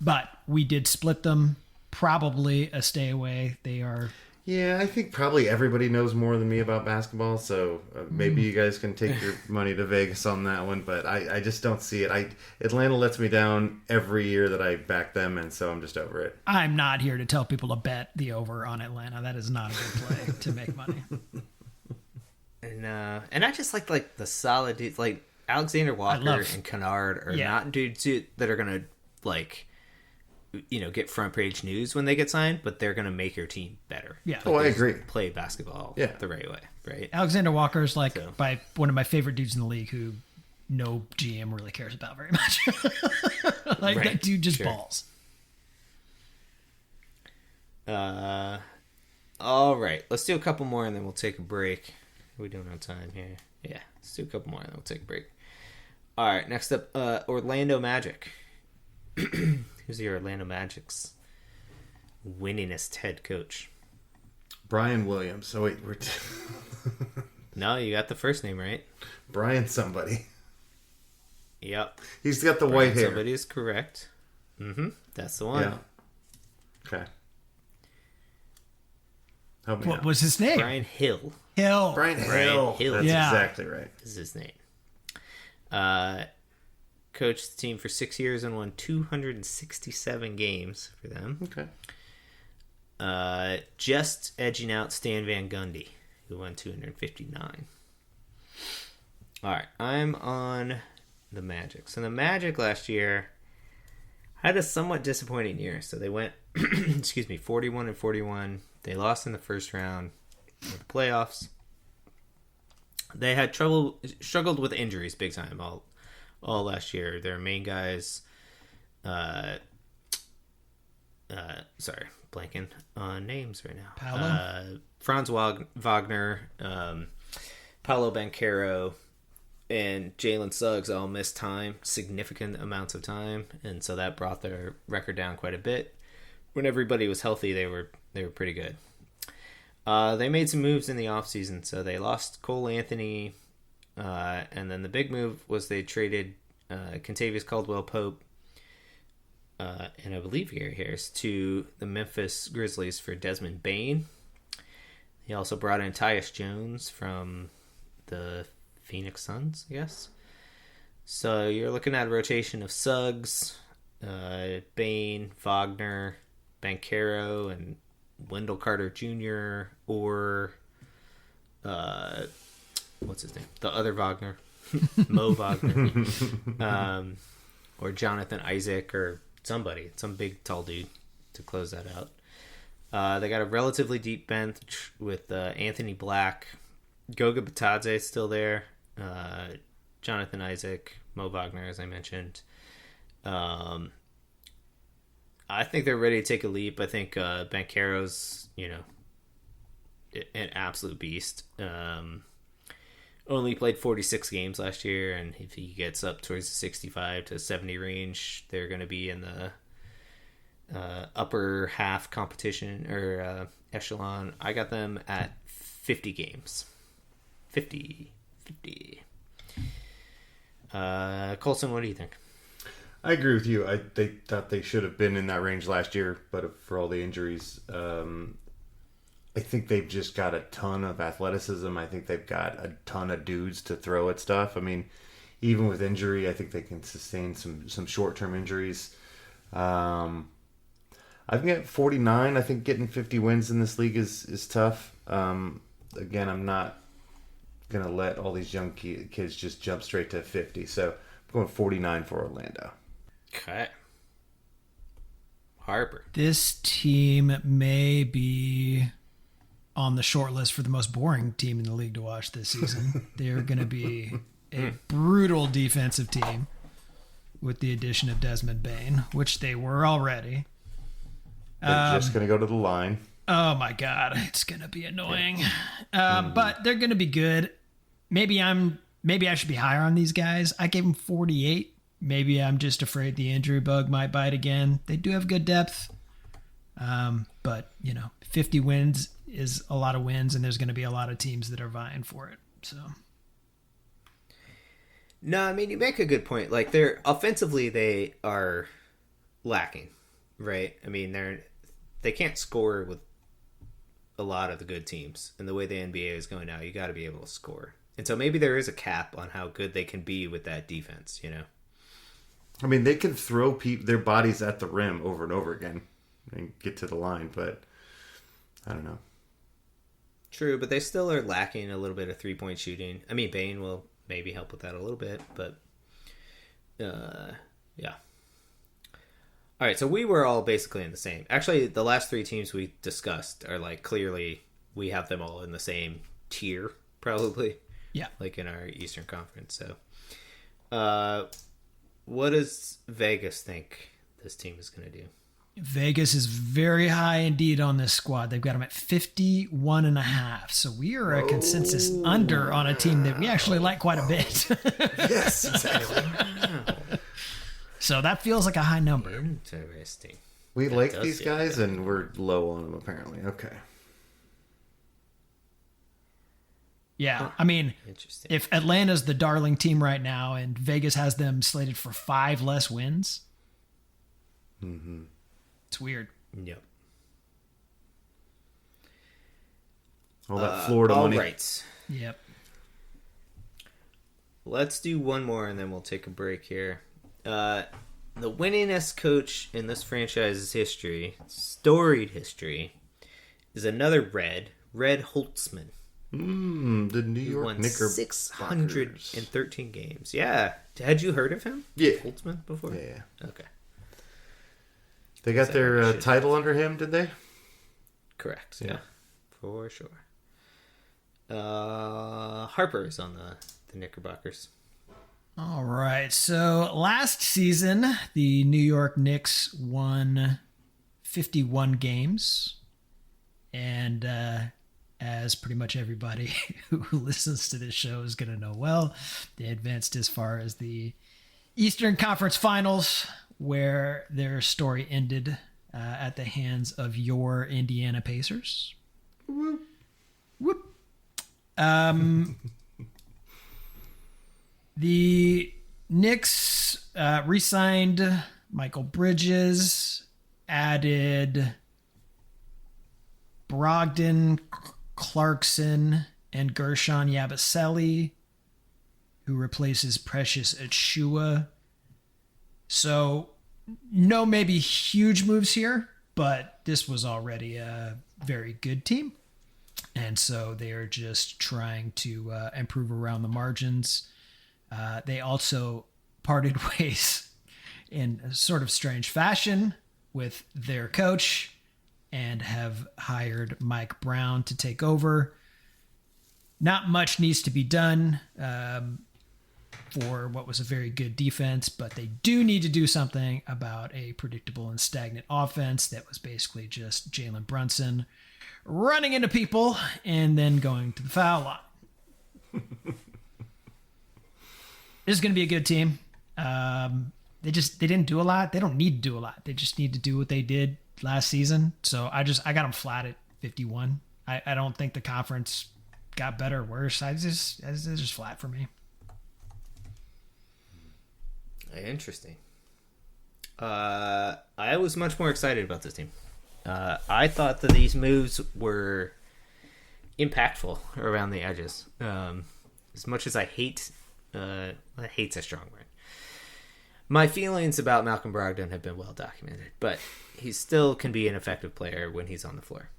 S2: But we did split them. Probably a stay away. They are.
S3: Yeah, I think probably everybody knows more than me about basketball, so maybe you guys can take your money to Vegas on that one, but I just don't see it. Atlanta lets me down every year that I back them, and so I'm just over it.
S2: I'm not here to tell people to bet the over on Atlanta. That is not a good play to make money.
S1: And I just like the solid dudes, like Alexander Walker and Kennard are not dudes that are going to, get front page news when they get signed, but they're going to make your team better.
S2: Yeah.
S3: Oh, I
S1: they just
S3: agree.
S1: Play basketball
S3: Yeah.
S1: the right way, right?
S2: Alexander Walker is like
S1: So.
S2: by one of my favorite dudes in the league who no GM really cares about very much. Like
S1: Right.
S2: that dude just
S1: Sure.
S2: balls.
S1: All right, let's do a couple more and then we'll take a break. We don't have time here. Yeah, let's do a couple more and then we'll take a break. All right, next up, Orlando Magic. Who's the Orlando Magic's winningest head coach?
S3: Brian Williams. Oh wait,
S1: No, you got the first name right.
S3: Brian somebody.
S1: Yep.
S3: He's got the white hair.
S1: Somebody is correct. That's the one.
S3: Yeah. Okay. Help me
S2: What
S3: out.
S2: was his name?
S1: Brian Hill
S2: Hill.
S3: Brian Hill.
S1: Hill.
S3: That's
S2: Yeah.
S3: exactly right.
S1: is his name. Coached the team for 6 years and won 267 games for them.
S3: Okay.
S1: Just edging out Stan Van Gundy, who won 259. All right, I'm on the Magic. So the Magic last year had a somewhat disappointing year. So they went, 41-41. They lost in the first round of the playoffs. They had struggled with injuries big time all last year. Their main guys, blanking on names right now.
S2: Paolo?
S1: Franz Wagner, Paolo Banchero, and Jalen Suggs all missed significant amounts of time, and so that brought their record down quite a bit. When everybody was healthy, they were pretty good. They made some moves in the offseason, so they lost Cole Anthony, and then the big move was they traded Kentavious Caldwell-Pope and I believe Gary Harris to the Memphis Grizzlies for Desmond Bane. He also brought in Tyus Jones from the Phoenix Suns, I guess. So you're looking at a rotation of Suggs, Bane, Wagner, Banchero, and Wendell Carter Jr. or what's his name? The other Wagner, Mo Wagner, or Jonathan Isaac, or somebody, some big tall dude to close that out. They got a relatively deep bench with Anthony Black, Goga Batadze still there, Jonathan Isaac, Mo Wagner, as I mentioned. I think they're ready to take a leap. I think Banchero's, an absolute beast. Only played 46 games last year, and if he gets up towards the 65 to 70 range, they're going to be in the upper half competition or echelon. I got them at 50 games. 50. Colson, what do you think?
S3: I agree with you. They thought they should have been in that range last year, but for all the injuries, I think they've just got a ton of athleticism. I think they've got a ton of dudes to throw at stuff. I mean, even with injury, I think they can sustain some short-term injuries. I've got 49. I think getting 50 wins in this league is tough. Again, I'm not going to let all these young kids just jump straight to 50. So I'm going 49 for Orlando.
S1: Okay. Harper.
S2: This team may be on the short list for the most boring team in the league to watch this season. They're going to be a brutal defensive team with the addition of Desmond Bane, which they were already.
S3: They're just going to go to the line.
S2: Oh my God, it's going to be annoying. But they're going to be good. Maybe I should be higher on these guys. I gave them 48. Maybe I'm just afraid the injury bug might bite again. They do have good depth. But, 50 wins is a lot of wins, and there's going to be a lot of teams that are vying for it. So,
S1: No, I mean, you make a good point. Like, they're offensively, they are lacking, right? I mean, they can't score with a lot of the good teams. And the way the NBA is going now, you got to be able to score. And so maybe there is a cap on how good they can be with that defense,
S3: I mean, they can throw their bodies at the rim over and over again and get to the line, but I don't know.
S1: True, but they still are lacking a little bit of three-point shooting. I mean, Bane will maybe help with that a little bit, but yeah. All right, so we were all basically in the same. Actually, the last three teams we discussed are like clearly we have them all in the same tier, probably.
S2: Yeah.
S1: Like in our Eastern Conference. So, what does Vegas think this team is going to do?
S2: Vegas is very high indeed on this squad. They've got them at 51.5. So we are a consensus under on a team that we actually like quite a bit.
S3: Yes, exactly.
S2: So that feels like a high number.
S1: Interesting.
S3: We
S1: That
S3: like
S1: does
S3: these
S1: feel
S3: guys,
S1: good.
S3: and we're low on them apparently. Okay.
S2: Yeah. I mean,
S1: Interesting.
S2: if Atlanta's the darling team right now and Vegas has them slated for 5 less wins, it's weird.
S1: Yep.
S3: All that Florida
S1: All
S3: money.
S1: right.
S2: Yep.
S1: Let's do one more and then we'll take a break here. The winningest coach in this franchise's history, storied history, is another Red Holtzman.
S3: The New
S1: Who
S3: York
S1: won
S3: Knickerbockers.
S1: 613 games. Yeah. Had you heard of him?
S3: Yeah.
S1: Holtzman before?
S3: Yeah.
S1: Okay.
S3: They got
S1: So
S3: their
S1: we should-
S3: title under him, did they?
S1: Correct.
S3: Yeah.
S1: Yeah. For sure. Harper is on the Knickerbockers.
S2: All right. So last season, the New York Knicks won 51 games. And as pretty much everybody who listens to this show is going to know well, they advanced as far as the Eastern Conference Finals, where their story ended at the hands of your Indiana Pacers. Whoop. The Knicks re-signed Michael Bridges, added Brogdon, Clarkson, and Gershon Yabusele, who replaces Precious Achua. So, no maybe huge moves here, but this was already a very good team. And so they are just trying to improve around the margins. They also parted ways in a sort of strange fashion with their coach and have hired Mike Brown to take over. Not much needs to be done for what was a very good defense, but they do need to do something about a predictable and stagnant offense that was basically just Jalen Brunson running into people and then going to the foul line. This is going to be a good team. They didn't do a lot. They don't need to do a lot. They just need to do what they did last season. So I got them flat at 51. I don't think the conference got better or worse. It's just flat for me.
S1: Interesting. I was much more excited about this team. I thought that these moves were impactful around the edges. As much as I hate, hate's a strong word. My feelings about Malcolm Brogdon have been well documented, but he still can be an effective player when he's on the floor.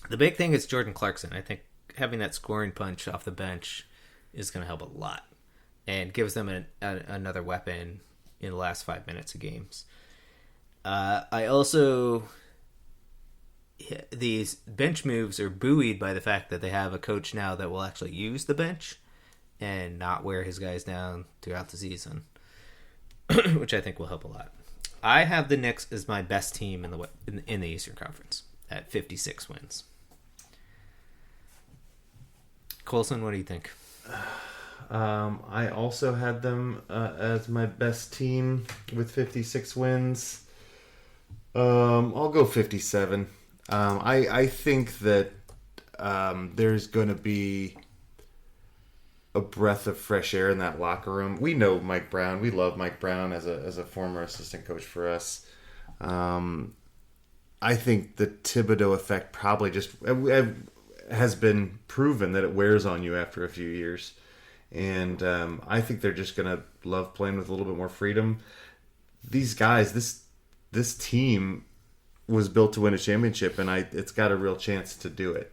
S1: The big thing is Jordan Clarkson. I think having that scoring punch off the bench is going to help a lot and gives them another weapon in the last 5 minutes of games. I also... These bench moves are buoyed by the fact that they have a coach now that will actually use the bench and not wear his guys down throughout the season, which I think will help a lot. I have the Knicks as my best team in the Eastern Conference at 56 wins. Colson, what do you think?
S3: I also had them as my best team with 56 wins. I'll go 57. I think that there's going to be a breath of fresh air in that locker room. We know Mike Brown. We love Mike Brown as a former assistant coach for us. I think the Thibodeau effect probably just has been proven that it wears on you after a few years. And I think they're just going to love playing with a little bit more freedom. These guys, this team was built to win a championship, and it's got a real chance to do it.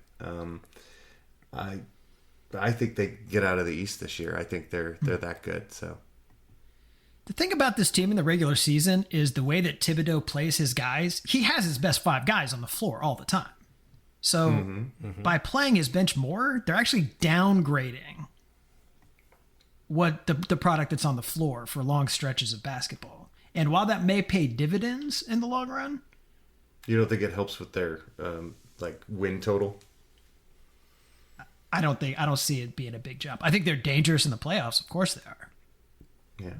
S3: I think they get out of the East this year. I think they're that good. So
S2: The thing about this team in the regular season is the way that Thibodeau plays his guys. He has his best 5 guys on the floor all the time. So by playing his bench more, they're actually downgrading what the product that's on the floor for long stretches of basketball. And while that may pay dividends in the long run,
S3: You don't think it helps with their win total?
S2: I don't see it being a big jump. I think they're dangerous in the playoffs. Of course they are.
S3: Yeah.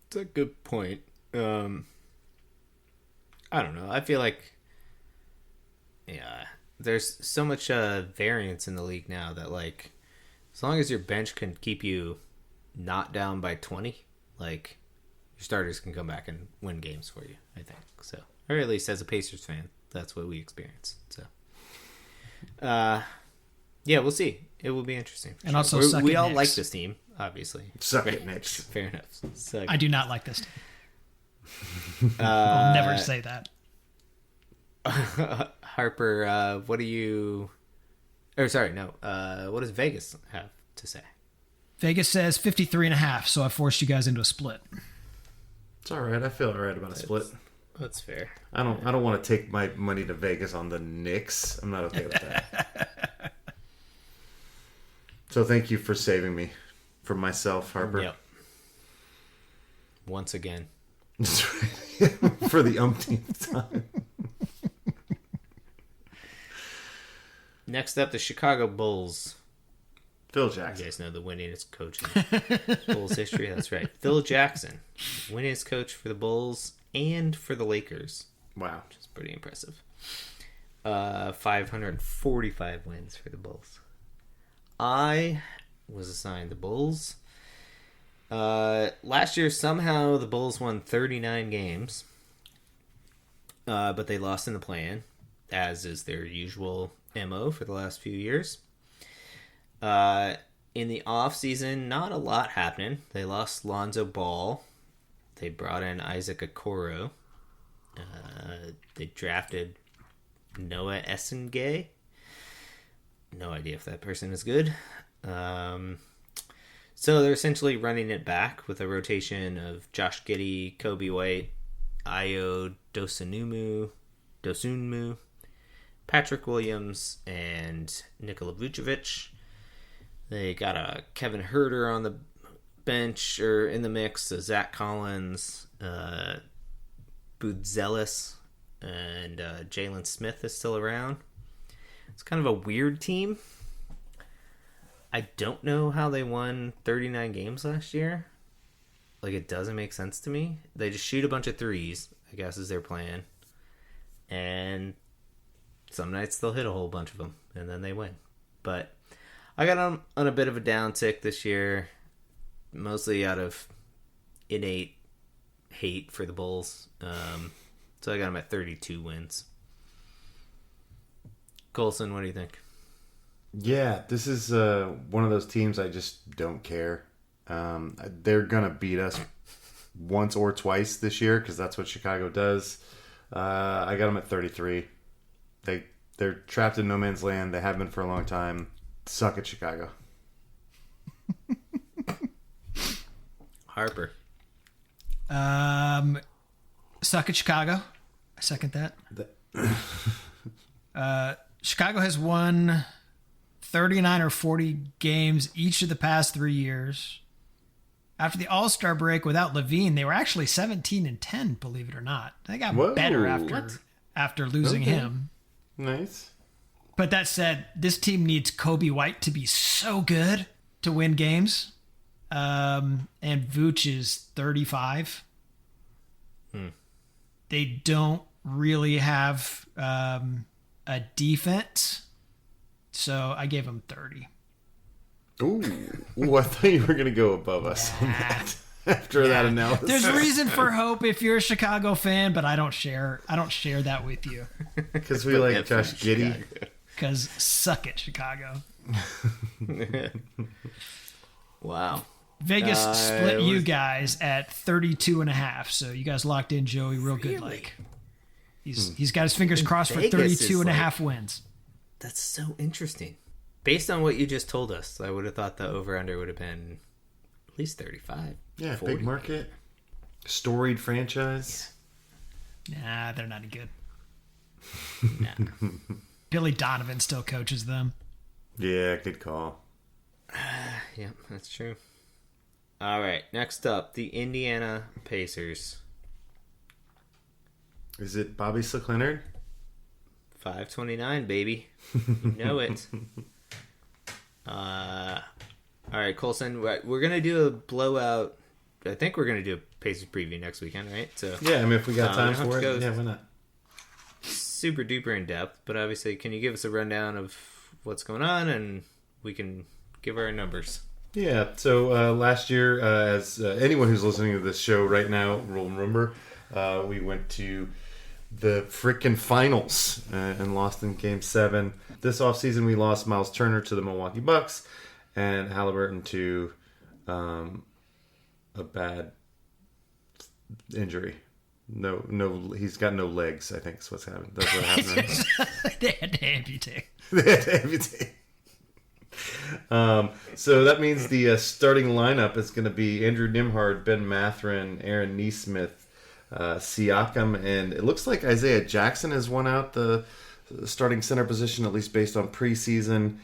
S1: It's a good point. I don't know. I feel like, there's so much variance in the league now that, like, as long as your bench can keep you not down by 20, like, your starters can come back and win games for you, I think. So, or at least as a Pacers fan, that's what we experience. So, we'll see. It will be interesting.
S2: And also,
S1: we all like this team, obviously.
S3: Suck it, Knicks.
S1: Fair enough. Suck
S2: I do not like this team. I'll never say that.
S1: Harper, what do you... Or sorry, no. What does Vegas have to say?
S2: Vegas says 53.5, so I forced you guys into a split.
S3: It's all right. I feel all right about a split.
S1: That's fair.
S3: I don't want to take my money to Vegas on the Knicks. I'm not okay with that. So thank you for saving me from myself, Harper.
S1: Yep. Once again.
S3: For the umpteenth time.
S1: Next up, the Chicago Bulls.
S3: Phil
S1: You
S3: Jackson.
S1: guys know the winningest coach in Bulls history. That's right. Phil Jackson. Winningest coach for the Bulls and for the Lakers.
S3: Wow.
S1: Which is pretty impressive. 545 wins for the Bulls. I was assigned the Bulls. Last year, somehow, the Bulls won 39 games. But they lost in the play-in, as is their usual MO for the last few years. In the offseason, not a lot happening. They lost Lonzo Ball. They brought in Isaac Okoro. They drafted Noah Essengay. No idea if that person is good. So they're essentially running it back with a rotation of Josh Giddey, Kobe White, Ayo Dosunmu, Patrick Williams, and Nikola Vucevic. They got a Kevin Huerter on the bench or in the mix, Zach Collins, Buzelis, and Jalen Smith is still around. It's kind of a weird team. I don't know how they won 39 games last year. Like, it doesn't make sense to me. They just shoot a bunch of threes, I guess is their plan. And some nights they'll hit a whole bunch of them, and then they win. But I got on a bit of a downtick this year, mostly out of innate hate for the Bulls. So I got them at 32 wins. Colson, what do you think?
S3: Yeah, this is one of those teams I just don't care. They're going to beat us once or twice this year because that's what Chicago does. I got them at 33. They're trapped in no man's land. They have been for a long time. Suck at Chicago.
S1: Harper.
S2: Suck at Chicago. I second that. Chicago has won 39 or 40 games each of the past 3 years. After the All-Star break without Levine, they were actually 17-10, believe it or not. They got better after losing him.
S3: Nice.
S2: But that said, this team needs Kobe White to be so good to win games. And Vooch is 35. They don't really have a defense. So I gave them 30.
S3: Ooh, I thought you were going to go above us on that after that analysis.
S2: There's reason for hope if you're a Chicago fan, but I don't share that with you.
S3: Because we like Josh Giddey.
S2: Because suck it, Chicago.
S1: Wow.
S2: Vegas split you guys at 32.5. So you guys locked in Joey real good. Like he's got his fingers crossed for
S1: Vegas
S2: 32 and a half wins.
S1: That's so interesting. Based on what you just told us, I would have thought the over-under would have been at least 35.
S3: Yeah,
S1: 40.
S3: big market. Storied franchise.
S2: Nah, they're not any good.
S1: Nah.
S2: Billy Donovan still coaches them.
S3: Yeah, good call.
S1: Yeah, that's true. All right, next up, the Indiana Pacers.
S3: Is it Bobby Slick Leonard?
S1: 529, baby. You know it. All right, Colson, we're going to do a blowout. I think we're going to do a Pacers preview next weekend, right? So
S3: Yeah, I mean, if we got time
S1: we don't have
S3: for
S1: to
S3: it,
S1: go
S3: yeah, why not?
S1: super duper in depth, but obviously, can you give us a rundown of what's going on, and we can give our numbers?
S3: Yeah, so last year, as anyone who's listening to this show right now will remember, we went to the frickin' finals and lost in Game 7. This offseason, we lost Miles Turner to the Milwaukee Bucks and Halliburton to a bad injury. No, he's got no legs, I think is what's happened. That's what happened.
S2: They had to amputate.
S3: They had to amputate. So that means the starting lineup is going to be Andrew Nimhard, Ben Mathurin, Aaron Nesmith, Siakam, and it looks like Isaiah Jackson has won out the starting center position, at least based on preseason.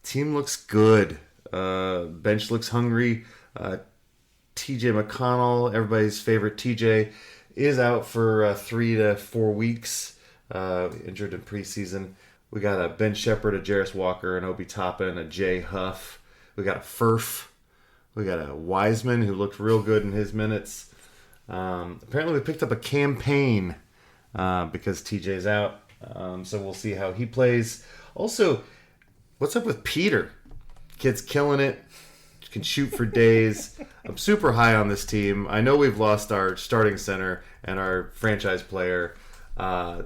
S3: Team looks good. Bench looks hungry. TJ McConnell, everybody's favorite TJ, is out for 3 to 4 weeks, injured in preseason. We got a Ben Shepherd, a Jarris Walker, an Obi Toppin, a Jay Huff. We got a Furf. We got a Wiseman who looked real good in his minutes. Apparently we picked up a campaign because TJ's out. So we'll see how he plays. Also, what's up with Peter? Kid's killing it. Can shoot for days. I'm super high on this team. I know we've lost our starting center and our franchise player.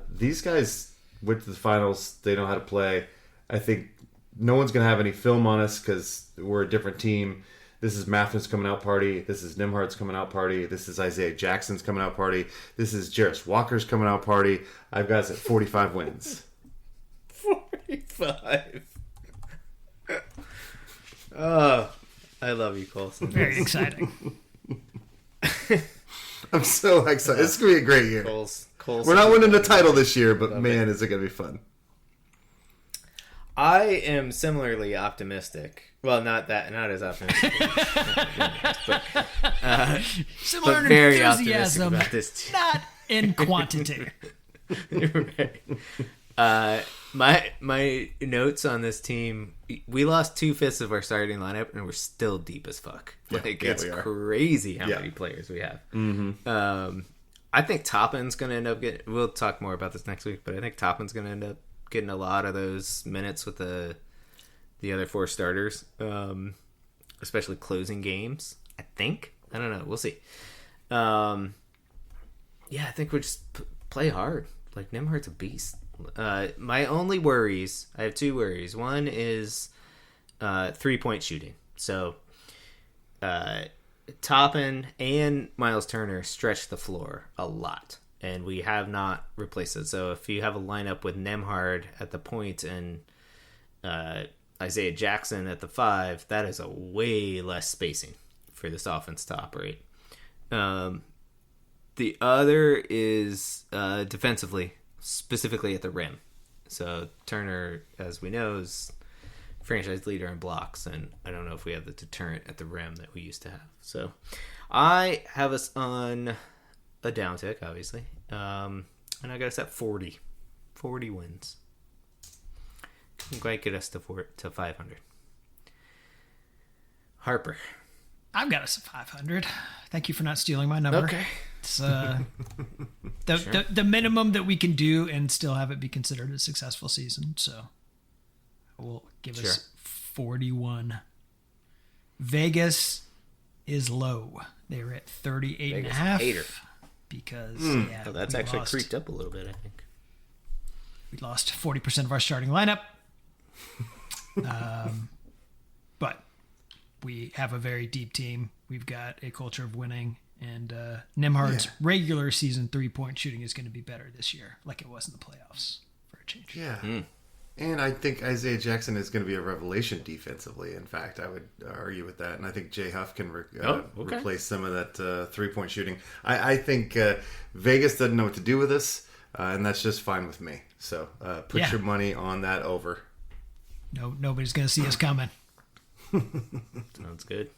S3: These guys went to the finals. They know how to play. I think no one's going to have any film on us because we're a different team. This is Mathurin's coming out party. This is Nimhard's coming out party. This is Isaiah Jackson's coming out party. This is Jarris Walker's coming out party. I've got us at 45 wins.
S1: 45. Oh, I love you, Colson.
S2: Very exciting.
S3: I'm so excited. This is going to be a great year.
S1: Colson.
S3: We're not winning the title this year, but man, is it going to be fun.
S1: I am similarly optimistic. Well, not as optimistic.
S2: Similar
S1: but
S2: in
S1: very optimistic
S2: enthusiasm,
S1: about this team.
S2: not in quantity.
S1: Right. My notes on this team: we lost 2/5 of our starting lineup, and we're still deep as fuck. Like
S3: yeah,
S1: it's
S3: we are.
S1: crazy how many players we have.
S3: Mm-hmm.
S1: I think Toppin's going to end up getting. We'll talk more about this next week, but I think Toppin's going to end up getting a lot of those minutes with the other 4 starters, especially closing games. I think. I don't know. We'll see. Yeah, I think we just play hard. Like Nimhard's a beast. My only worries, I have 2 worries. One is 3-point shooting. So Toppin and Miles Turner stretch the floor a lot, and we have not replaced it. So if you have a lineup with Nimhard at the point and Isaiah Jackson at the 5, that is a way less spacing for this offense to operate. The other is defensively, specifically at the rim. So Turner, as we know, is franchise leader in blocks, and I don't know if we have the deterrent at the rim that we used to have. So I have us on a downtick, obviously, and I got us at 40 wins. Couldn't quite get us to 500. Harper.
S2: I've got us at 500. Thank you for not stealing my number.
S1: Okay.
S2: It's the minimum that we can do and still have it be considered a successful season. So we'll give us 41. Vegas is low. They were at 38 and a half.
S1: Hater.
S2: Because
S1: That's
S2: we
S1: actually
S2: lost,
S1: creeped up a little bit, I think.
S2: We lost 40% of our starting lineup. But we have a very deep team. We've got a culture of winning. And Nimhard's regular season 3-point shooting is going to be better this year, like it was in the playoffs, for a change.
S3: Yeah. And I think Isaiah Jackson is going to be a revelation defensively. In fact, I would argue with that. And I think Jay Huff can replace some of that 3-point shooting. I think Vegas doesn't know what to do with this, and that's just fine with me. So put your money on that over.
S2: No, nobody's going to see us coming.
S1: Sounds good.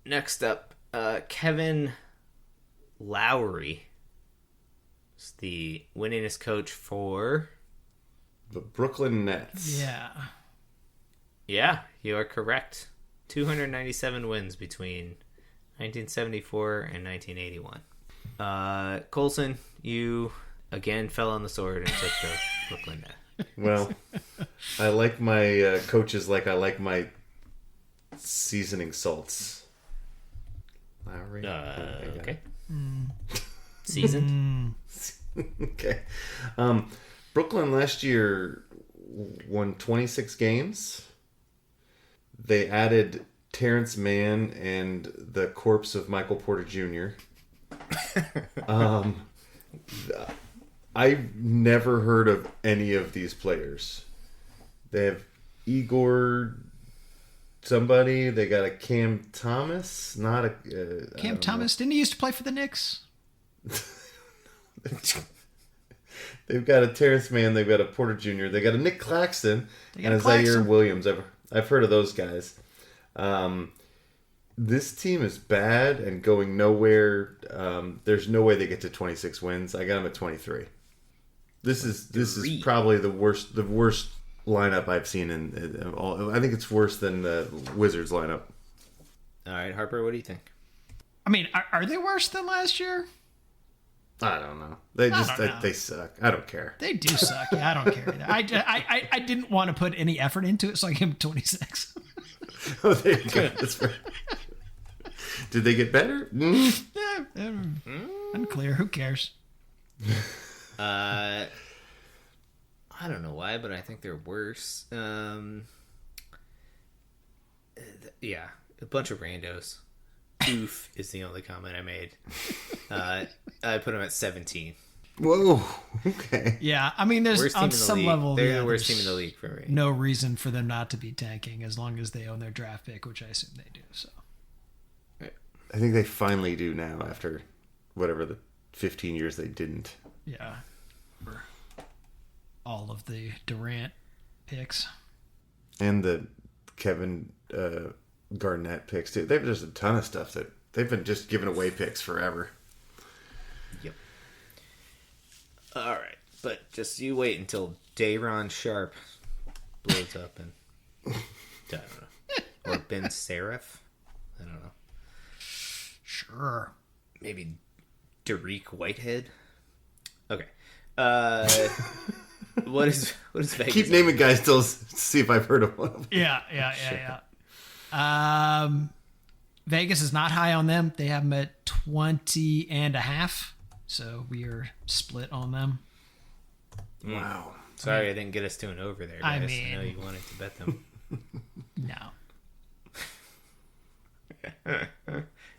S1: Next up, Kevin Lowry is the winningest coach for
S3: the Brooklyn Nets.
S2: Yeah,
S1: you are correct. 297 wins between 1974 and 1981. Colson, you again fell on the sword and took the Brooklyn Nets.
S3: Well, I like my coaches like I like my seasoning salts. Lowry.
S1: Okay. Seasoned.
S3: Okay. Brooklyn last year won 26 games. They added Terrence Mann and the corpse of Michael Porter Jr. I've never heard of any of these players. They have Igor somebody. They got a Cam Thomas. Not a...
S2: Cam Thomas? Didn't he used to play for the Knicks?
S3: They've got a Terrence Mann. They've got a Porter Jr. They got a Nick Claxton and a Zaire Williams. I've heard of those guys. This team is bad and going nowhere. There's no way they get to 26 wins. I got them at 23. This is probably the worst lineup I've seen in all. I think it's worse than the Wizards lineup.
S1: All right, Harper, what do you think?
S2: I mean, are they worse than last year?
S3: I don't know. They suck. I don't care.
S2: They do suck. Yeah, I don't care either. I didn't want to put any effort into it, so I gave them 26.
S3: Oh, there you go. That's right. Did they get better?
S2: Unclear. Who cares?
S1: I don't know why, but I think they're worse. Yeah, a bunch of randos. Oof is the only comment I made. I put them at 17.
S3: Whoa. Okay.
S2: Yeah, I mean, there's on some level
S1: they're the worst team in the league for me.
S2: No reason for them not to be tanking as long as they own their draft pick, which I assume they do. So
S3: I think they finally do now after whatever the 15 years they didn't.
S2: Yeah. For all of the Durant picks.
S3: And the Kevin Garnett picks, too. They've just a ton of stuff that they've been just giving away picks forever.
S1: Yep. All right. But just you wait until Day'Ron Sharp blows up and I don't know. Or Ben Seraph. I don't know.
S2: Sure.
S1: Maybe Derek Whitehead. Okay. What is Vegas?
S3: Keep naming guys till see if I've heard of one of them.
S2: Yeah. Vegas is not high on them. They have them at 20.5. So we are split on them.
S3: Wow.
S1: Sorry, I didn't get us to an over there, guys.
S2: I
S1: know you wanted to bet them.
S2: No.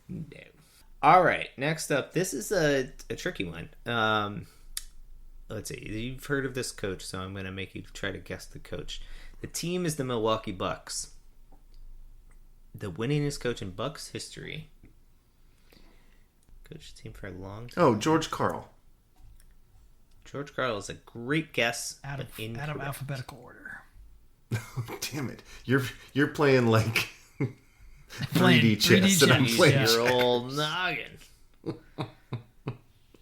S1: No. All right. Next up, this is a tricky one. Let's see. You've heard of this coach, so I'm going to make you try to guess the coach. The team is the Milwaukee Bucks. The winningest coach in Bucks history. Coached the team for a long time.
S3: Oh, George Karl.
S1: George Karl is a great guess,
S2: Out of alphabetical order.
S3: Damn it. You're playing like 3D
S2: 3D
S3: chess. And I'm
S2: chess,
S3: playing
S2: yeah.
S1: Your old noggin.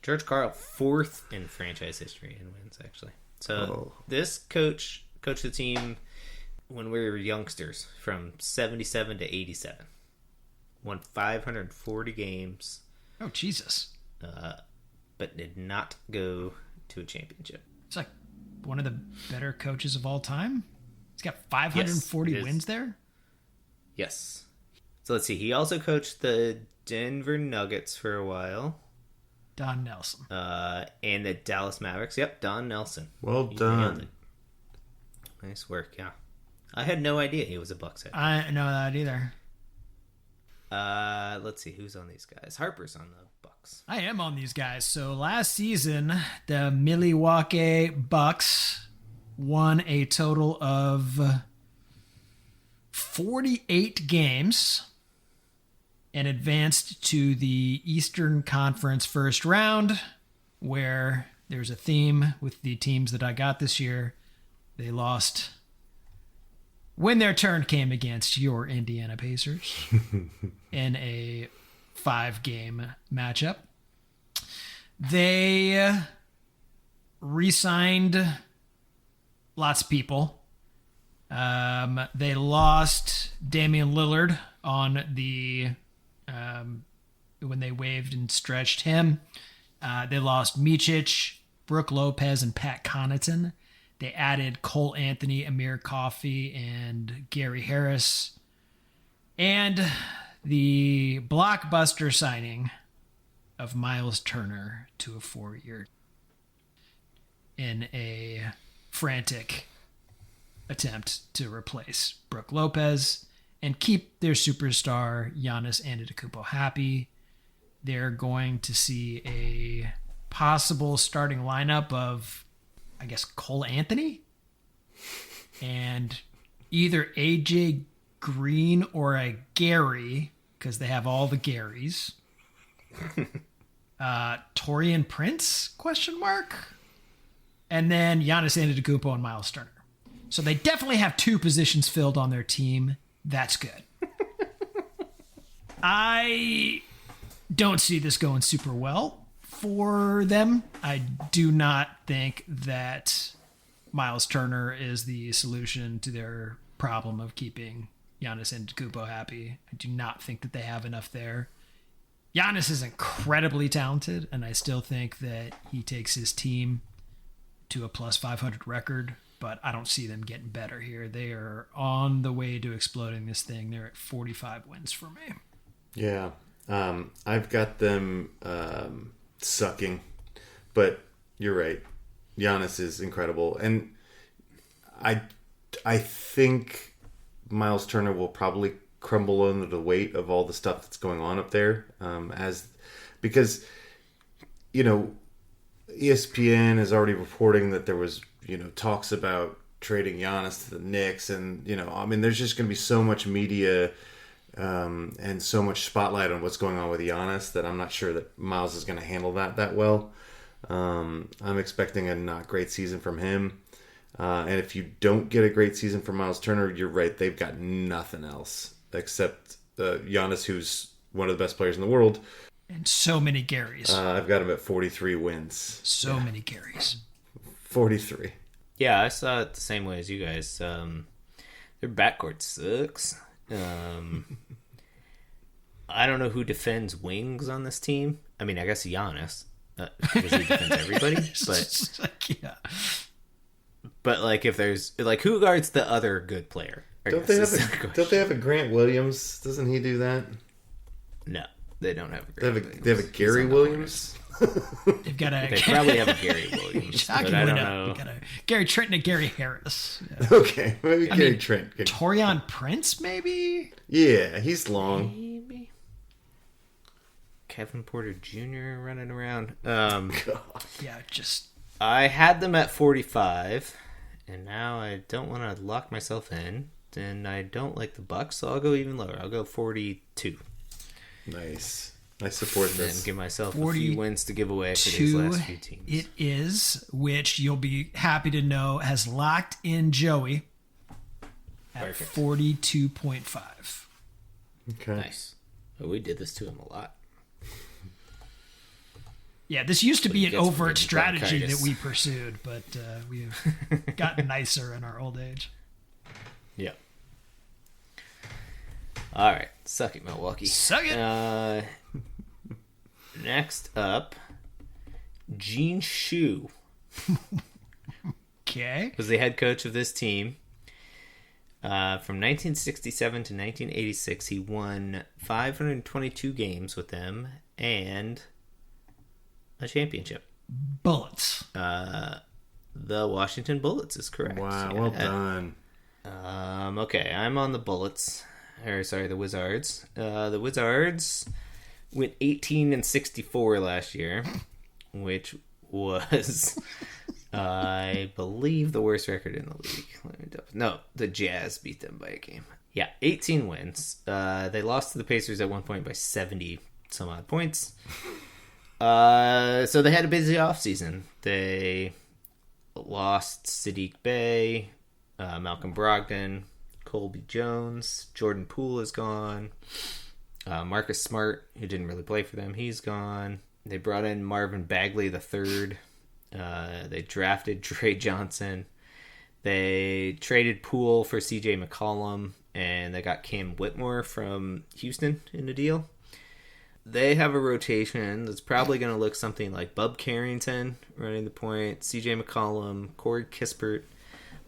S1: George Karl, 4th in franchise history in wins, actually. So this coach coached the team when we were youngsters from 77 to 87. Won 540 games.
S2: Oh, Jesus.
S1: But did not go to a championship.
S2: It's like one of the better coaches of all time. He's got 540
S1: Yes,
S2: wins there.
S1: Yes. So let's see. He also coached the Denver Nuggets for a while.
S2: Don Nelson.
S1: And the Dallas Mavericks. Yep, Don Nelson.
S3: Well
S1: He nailed
S3: done.
S1: it. Nice work, yeah. I had no idea he was a Bucks head.
S2: I know that either.
S1: Let's see who's on these guys. Harper's on the Bucks. Bucks.
S2: I am on these guys. So last season, the Milwaukee Bucks won a total of 48 games and advanced to the Eastern Conference first round, where there's a theme with the teams that I got this year. They lost when their turn came against your Indiana Pacers in a 5-game matchup. They re-signed lots of people. They lost Damian Lillard on the when they waived and stretched him. They lost Micic, Brooke Lopez, and Pat Connaughton. They added Cole Anthony, Amir Coffey, and Gary Harris. And the blockbuster signing of Miles Turner to a 4-year in a frantic attempt to replace Brooke Lopez and keep their superstar Giannis Antetokounmpo happy. They're going to see a possible starting lineup of, I guess, Cole Anthony and either AJ Green or a Gary, because they have all the Garys. Torian Prince, question mark? And then Giannis Antetokounmpo and Miles Turner. So they definitely have 2 positions filled on their team. That's good. I don't see this going super well for them. I do not think that Miles Turner is the solution to their problem of keeping Giannis Antetokounmpo happy. I do not think that they have enough there. Giannis is incredibly talented, and I still think that he takes his team to a plus 500 record, but I don't see them getting better here. They are on the way to exploding this thing. They're at 45 wins for me.
S3: Yeah. I've got them sucking, but you're right. Giannis is incredible. And I think Miles Turner will probably crumble under the weight of all the stuff that's going on up there. Because, ESPN is already reporting that there was, talks about trading Giannis to the Knicks. And, there's just going to be so much media and so much spotlight on what's going on with Giannis that I'm not sure that Miles is going to handle that well. I'm expecting a not great season from him. And if you don't get a great season from Miles Turner, you're right. They've got nothing else except Giannis, who's one of the best players in the world.
S2: And so many Garys.
S3: I've got him at 43 wins.
S2: So many Garys.
S3: 43.
S1: Yeah, I saw it the same way as you guys. Their backcourt sucks. I don't know who defends wings on this team. I mean, I guess Giannis, because he defends everybody.
S2: Yeah.
S1: But if there's who guards the other good player?
S3: Don't they have a Grant Williams? Doesn't he do that?
S1: No, they don't have a Grant Williams.
S3: They have a Gary Williams.
S2: They
S1: probably have a Gary Williams, but I don't know.
S2: You've got a Gary Trent and a Gary Harris. Yeah.
S3: Okay, maybe Gary Trent.
S2: Torian Prince, maybe?
S3: Yeah, he's long.
S1: Maybe. Kevin Porter Jr. running around.
S2: Yeah,
S1: I had them at 45, and now I don't want to lock myself in, and I don't like the Bucks, so I'll go even lower. I'll go 42.
S3: Nice. I support this.
S1: And give myself a few wins to give away for these last few teams.
S2: It is, which you'll be happy to know, has locked in Joey at 42.5.
S3: Okay.
S1: Nice. Well, we did this to him a lot.
S2: Yeah, this used to be an overt strategy
S1: bronchitis.
S2: that we pursued, but we've gotten nicer in our old age.
S1: Yeah. All right. Suck it, Milwaukee.
S2: Suck it.
S1: Next up, Gene Shue.
S2: Okay.
S1: Was the head coach of this team. From 1967 to 1986, he won 522 games with them and a championship.
S2: Bullets.
S1: The Washington Bullets is correct.
S3: Wow, well done.
S1: Okay, I'm on the Bullets. The Wizards. The Wizards went 18-64 last year, which was, I believe, the worst record in the league. No, the Jazz beat them by a game. Yeah, 18 wins. They lost to the Pacers at one point by 70 some odd points. So they had a busy offseason. They lost Sadiq Bey, Malcolm Brogdon, Colby Jones, Jordan Poole is gone. Marcus Smart, who didn't really play for them, he's gone. They brought in Marvin Bagley III. They drafted Trey Johnson. They traded Poole for CJ McCollum, and they got Cam Whitmore from Houston in the deal. They have a rotation that's probably going to look something like Bub Carrington running the point, CJ McCollum, Corey Kispert,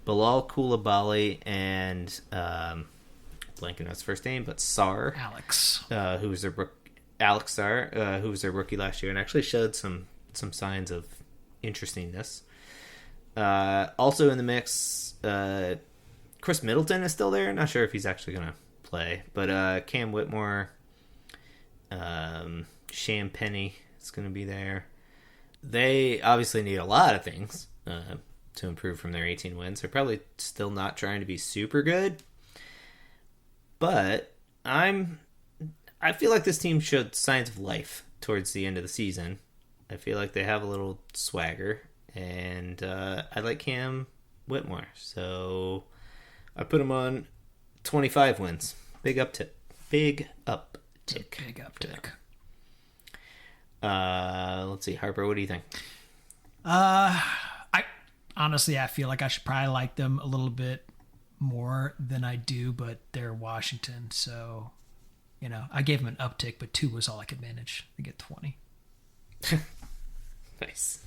S1: Bilal Coulibaly, and blanking on his first name, but Sarr.
S2: Alex.
S1: Who was their Alex Sarr, who was their rookie last year and actually showed some signs of interestingness. Also in the mix, Chris Middleton is still there. Not sure if he's actually going to play, but Cam Whitmore, Sham Penny is going to be there. They obviously need a lot of things to improve from their 18 wins. They're probably still not trying to be super good, but I feel like this team showed signs of life towards the end of the season. I feel like they have a little swagger, and I like Cam Whitmore, so I put him on 25 wins. Big uptick. Big uptick. Let's see, Harper, what do you think?
S2: I honestly feel like I should probably like them a little bit more than I do, but they're Washington, so I gave them an uptick, but 2 was all I could manage. They get 20.
S1: Nice.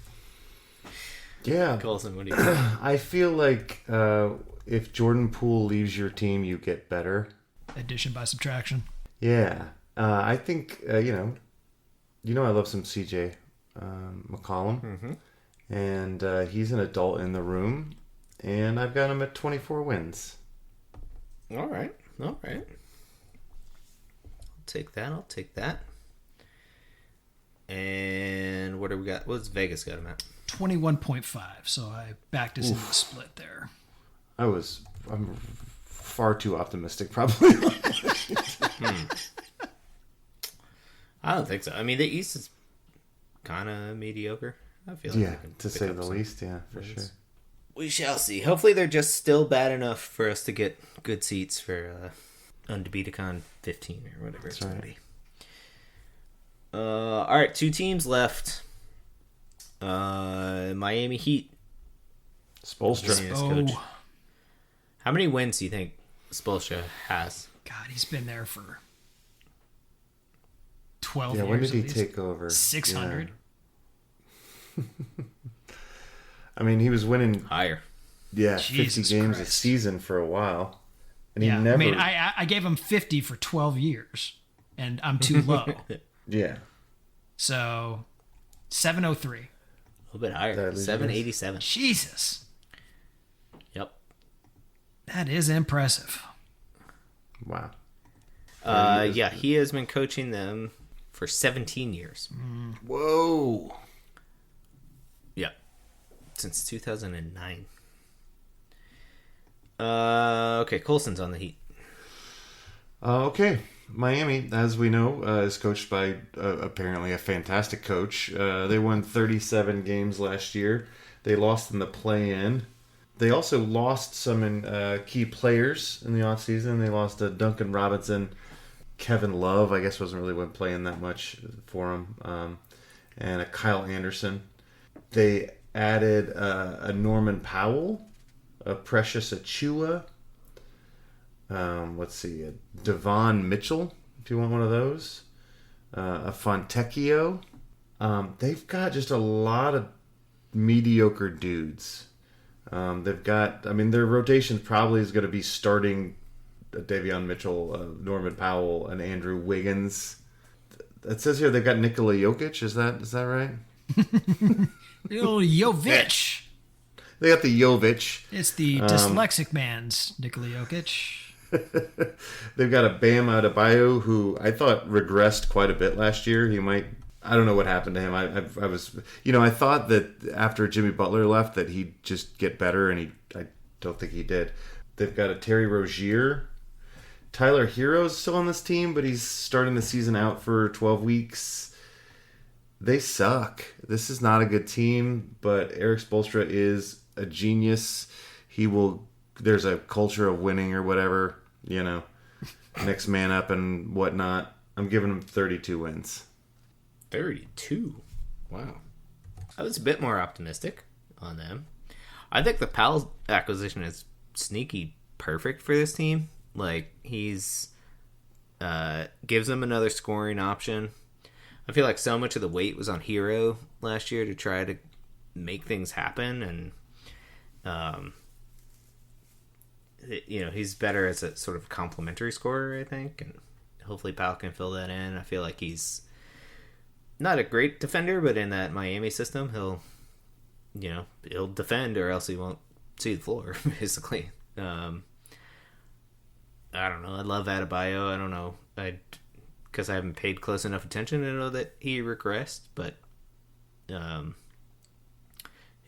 S3: Yeah.
S1: Colson, what do you think?
S3: I feel like if Jordan Poole leaves your team, you get better.
S2: Addition by subtraction.
S3: Yeah. I think, I love some CJ McCollum.
S1: Mm-hmm.
S3: And he's an adult in the room. And I've got him at 24 wins.
S1: All right. I'll take that. And what do we got? What's Vegas got him at?
S2: 21.5, so I backed us into the split there.
S3: I'm far too optimistic, probably.
S1: I don't think so. I mean, the East is kind of mediocre. I feel like they can
S3: to
S1: pick
S3: say
S1: up
S3: the
S1: some
S3: least, yeah, for
S1: wins.
S3: sure.
S1: We shall see. Hopefully they're just still bad enough for us to get good seats for Undebeatacon 15 or whatever it's going to be. All right, 2 teams left. Miami Heat.
S3: Spoelstra.
S1: Coach. How many wins do you think Spoelstra has?
S2: God, he's been there for 12 years.
S3: Yeah, when did he
S2: at least.
S3: take over?
S2: 600.
S3: Yeah. I mean, he was winning
S1: Higher.
S2: Jesus
S3: 50 games
S2: Christ.
S3: a season for a while. And he
S2: Yeah,
S3: never...
S2: I mean, I gave him 50 for 12 years, and I'm too low.
S3: Yeah.
S2: So, 703.
S1: A little bit higher. 787.
S2: Jesus.
S1: Yep.
S2: That is impressive.
S3: Wow.
S1: Yeah, he has been coaching them for 17 years.
S3: Whoa.
S1: Yeah. Since 2009. Okay, Colson's on the Heat.
S3: Okay. Miami, as we know, is coached by apparently a fantastic coach. They won 37 games last year. They lost in the play-in. They also lost some key players in the offseason. They lost Duncan Robinson. Kevin Love, I guess, wasn't really playing that much for him. And a Kyle Anderson. They added a Norman Powell, a Precious Achua. Let's see, a Devon Mitchell, if you want one of those. A Fontecchio. They've got just a lot of mediocre dudes. They've got, their rotation probably is going to be starting Davion Mitchell, Norman Powell, and Andrew Wiggins. It says here they've got Nikola Jokic. Is that right?
S2: Little Jovic.
S3: They got the Jovic.
S2: It's the dyslexic man's Nikola Jokic.
S3: They've got a Bam Adebayo who I thought regressed quite a bit last year. He might. I don't know what happened to him. I was, I thought that after Jimmy Butler left that he'd just get better, and I don't think he did. They've got a Terry Rozier. Tyler Hero's still on this team, but he's starting the season out for 12 weeks. They suck. This is not a good team, but Eric Spoelstra is a genius. There's a culture of winning or whatever, next man up and whatnot. I'm giving him 32 wins.
S1: 32? Wow. I was a bit more optimistic on them. I think the Powell acquisition is sneaky perfect for this team. Like, he's gives them another scoring option. I feel like so much of the weight was on Hero last year to try to make things happen, and he's better as a sort of complementary scorer, I think, and hopefully Powell can fill that in. I feel like he's not a great defender, but in that Miami system, he'll defend or else he won't see the floor, basically. I don't know. I love Adebayo. I don't know. Because I haven't paid close enough attention to know that he regressed, but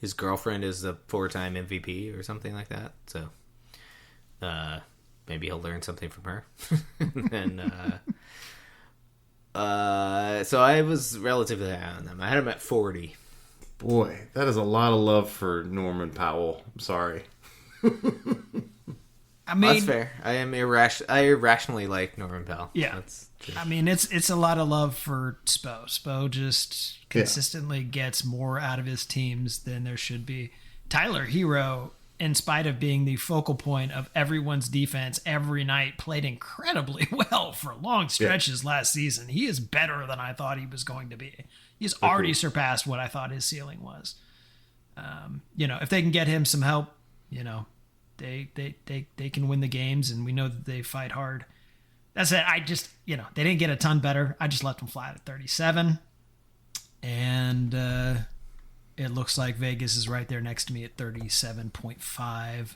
S1: his girlfriend is a 4-time MVP or something like that. So maybe he'll learn something from her. And so I was relatively high on them. I had him at 40.
S3: Boy, that is a lot of love for Norman Powell. I'm sorry.
S2: I mean,
S1: that's fair. I irrationally like Norman Powell.
S2: Yeah.
S1: That's true.
S2: I mean, it's a lot of love for Spo. Spo just consistently gets more out of his teams than there should be. Tyler Hero, in spite of being the focal point of everyone's defense every night, played incredibly well for long stretches last season. He is better than I thought he was going to be. He's already surpassed what I thought his ceiling was. If they can get him some help, they can win the games, and we know that they fight hard. That's it. I just, they didn't get a ton better. I just left them flat at 37. And it looks like Vegas is right there next to me at 37.5.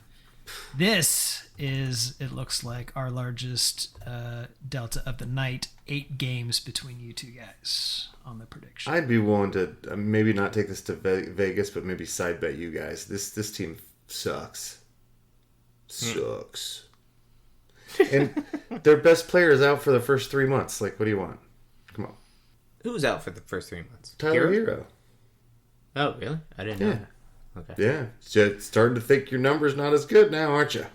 S2: This is, it looks like, our largest delta of the night. 8 games between you two guys on the prediction.
S3: I'd be willing to maybe not take this to Vegas, but maybe side bet you guys. This team sucks. Sucks. And their best player is out for the first 3 months. Like, what do you want? Come on.
S1: Who was out for the first 3 months?
S3: Tyler Hero.
S1: Oh, really? I didn't know that. Okay.
S3: Yeah. So starting to think your number's not as good now, aren't you?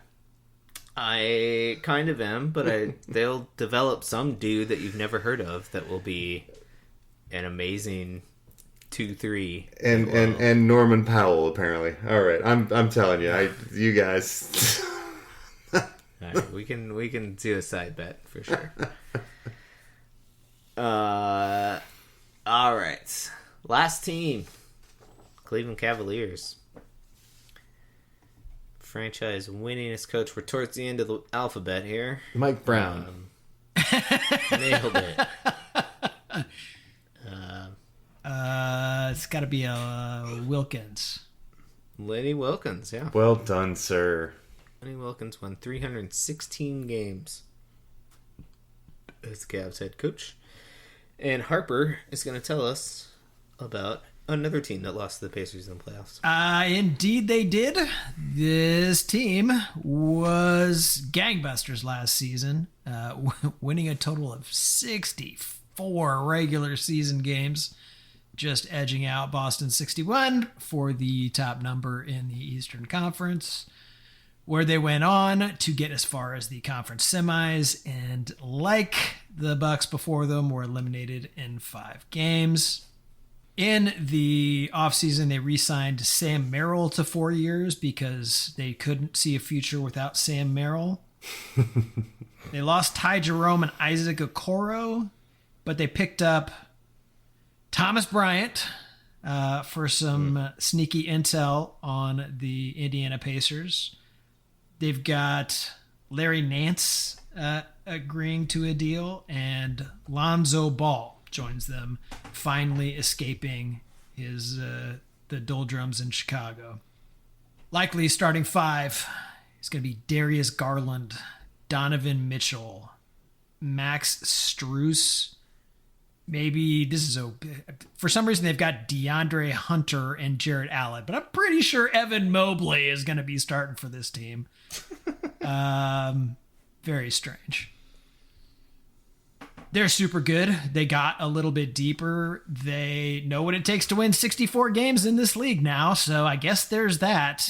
S1: I kind of am, but they'll develop some dude that you've never heard of that will be an amazing 2-3.
S3: And Norman Powell, apparently. All right. I'm telling you, you guys.
S1: All right, we can do a side bet for sure. All right. Last team. Cleveland Cavaliers. Franchise winningest coach. We're towards the end of the alphabet here.
S3: Mike Brown.
S1: Nailed it.
S2: It's got to be Wilkins.
S1: Lenny Wilkins, yeah.
S3: Well done, sir.
S1: Lenny Wilkins won 316 games as Cavs head coach. And Harper is going to tell us about another team that lost to the Pacers in the playoffs.
S2: Indeed they did. This team was gangbusters last season, winning a total of 64 regular season games, just edging out Boston 61 for the top number in the Eastern Conference, where they went on to get as far as the conference semis, and like the Bucks before them, were eliminated in 5 games. In the offseason, they re-signed Sam Merrill to 4 years because they couldn't see a future without Sam Merrill. They lost Ty Jerome and Isaac Okoro, but they picked up Thomas Bryant for some sneaky intel on the Indiana Pacers. They've got Larry Nance agreeing to a deal, and Lonzo Ball joins them, finally escaping his the doldrums in Chicago. Likely starting 5 is going to be Darius Garland, Donovan Mitchell, Max Strus. Maybe this is for some reason they've got DeAndre Hunter and Jared Allen, but I'm pretty sure Evan Mobley is going to be starting for this team. Very strange. They're super good. They got a little bit deeper. They know what it takes to win 64 games in this league now, so I guess there's that.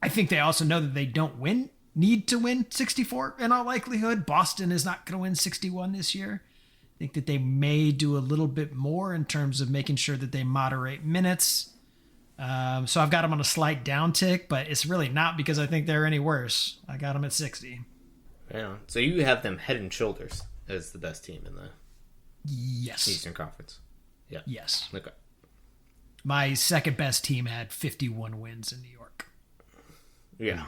S2: I think they also know that they don't need to win 64 in all likelihood. Boston is not going to win 61 this year. I think that they may do a little bit more in terms of making sure that they moderate minutes. So I've got them on a slight downtick, but it's really not because I think they're any worse. I got them at 60.
S1: Yeah. So you have them head and shoulders as the best team in the
S2: Yes.
S1: Eastern Conference. Yeah.
S2: Yes.
S1: Okay.
S2: My second best team had 51 wins in New York.
S1: Yeah.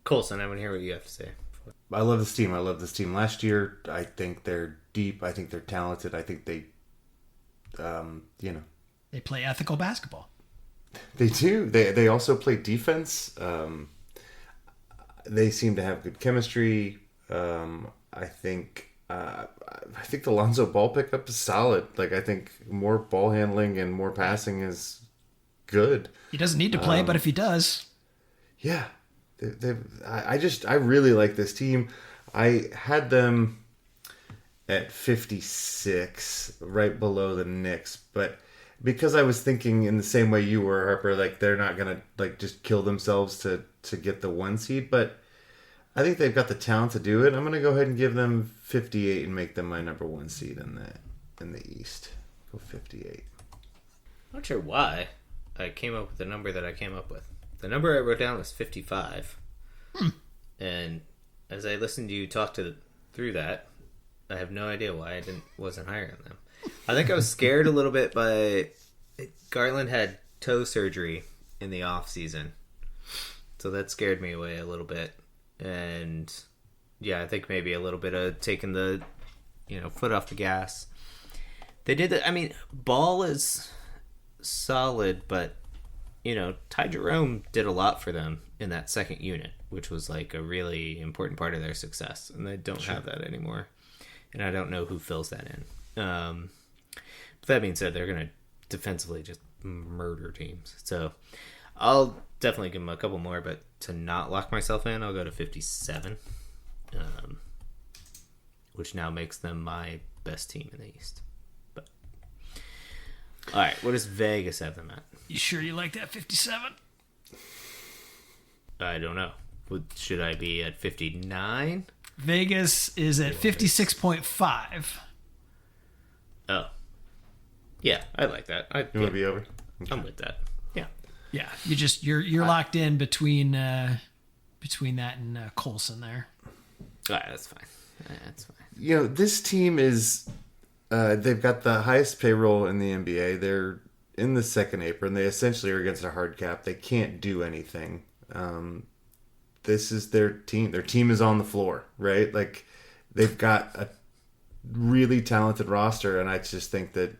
S1: Colson, I want to hear what you have to say.
S3: I love this team. Last year, I think they're deep. I think they're talented. I think they,
S2: They play ethical basketball.
S3: They do. They also play defense. They seem to have good chemistry. I think the Lonzo Ball pickup is solid. Like, I think more ball handling and more passing is good.
S2: He doesn't need to play, but if he does,
S3: yeah, I really like this team. I had them at 56, right below the Knicks, but because I was thinking in the same way you were, Harper, like they're not gonna like just kill themselves to get the 1 seed, but I think they've got the talent to do it. I'm gonna go ahead and give them 58 and make them my number 1 seed in the East. Go 58.
S1: I'm not sure why I came up with the number that I came up with. The number I wrote down was 55. And as I listened to you talk through that, I have no idea why I wasn't higher than them. I think I was scared a little bit by Garland had toe surgery in the off season, so that scared me away a little bit. And yeah, I think maybe a little bit of taking the foot off the gas. They did that. I mean, Ball is solid, but Ty Jerome did a lot for them in that second unit, which was like a really important part of their success, and they don't have that anymore. And I don't know who fills that in. But that being said, they're going to defensively just murder teams. So I'll definitely give them a couple more, but to not lock myself in, I'll go to 57, which now makes them my best team in the East. But all right, what does Vegas have them at?
S2: you sure you like that 57?
S1: I don't know. Should I be at 59?
S2: Vegas is at 56.5.
S1: Oh. Yeah, I like that.
S3: You want to be over?
S1: I'm with that. Yeah.
S2: Yeah, you're locked in between that and Colson there.
S1: All right, that's fine. That's fine.
S3: This team is they've got the highest payroll in the NBA. They're in the second apron. They essentially are against a hard cap. They can't do anything. This is their team. Their team is on the floor, right? Like, they've got a really talented roster, and I just think that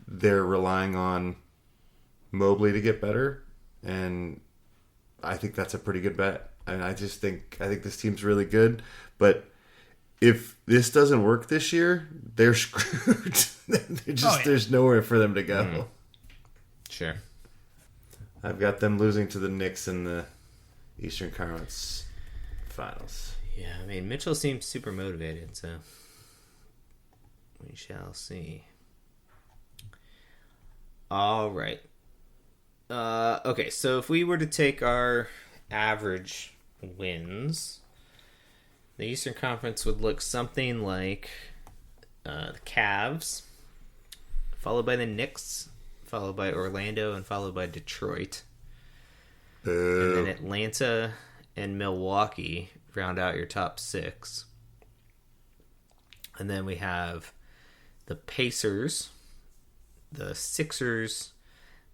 S3: they're relying on Mobley to get better, and I think that's a pretty good bet. And I think this team's really good, but if this doesn't work this year, they're screwed. There's nowhere for them to go.
S1: Mm-hmm. Sure.
S3: I've got them losing to the Knicks in the Eastern Conference Finals.
S1: Yeah, I mean, Mitchell seems super motivated, so we shall see. All right. Okay, so if we were to take our average wins, the Eastern Conference would look something like the Cavs, followed by the Knicks, followed by Orlando, and followed by Detroit. And then Atlanta and Milwaukee round out your top 6. And then we have the Pacers, the Sixers,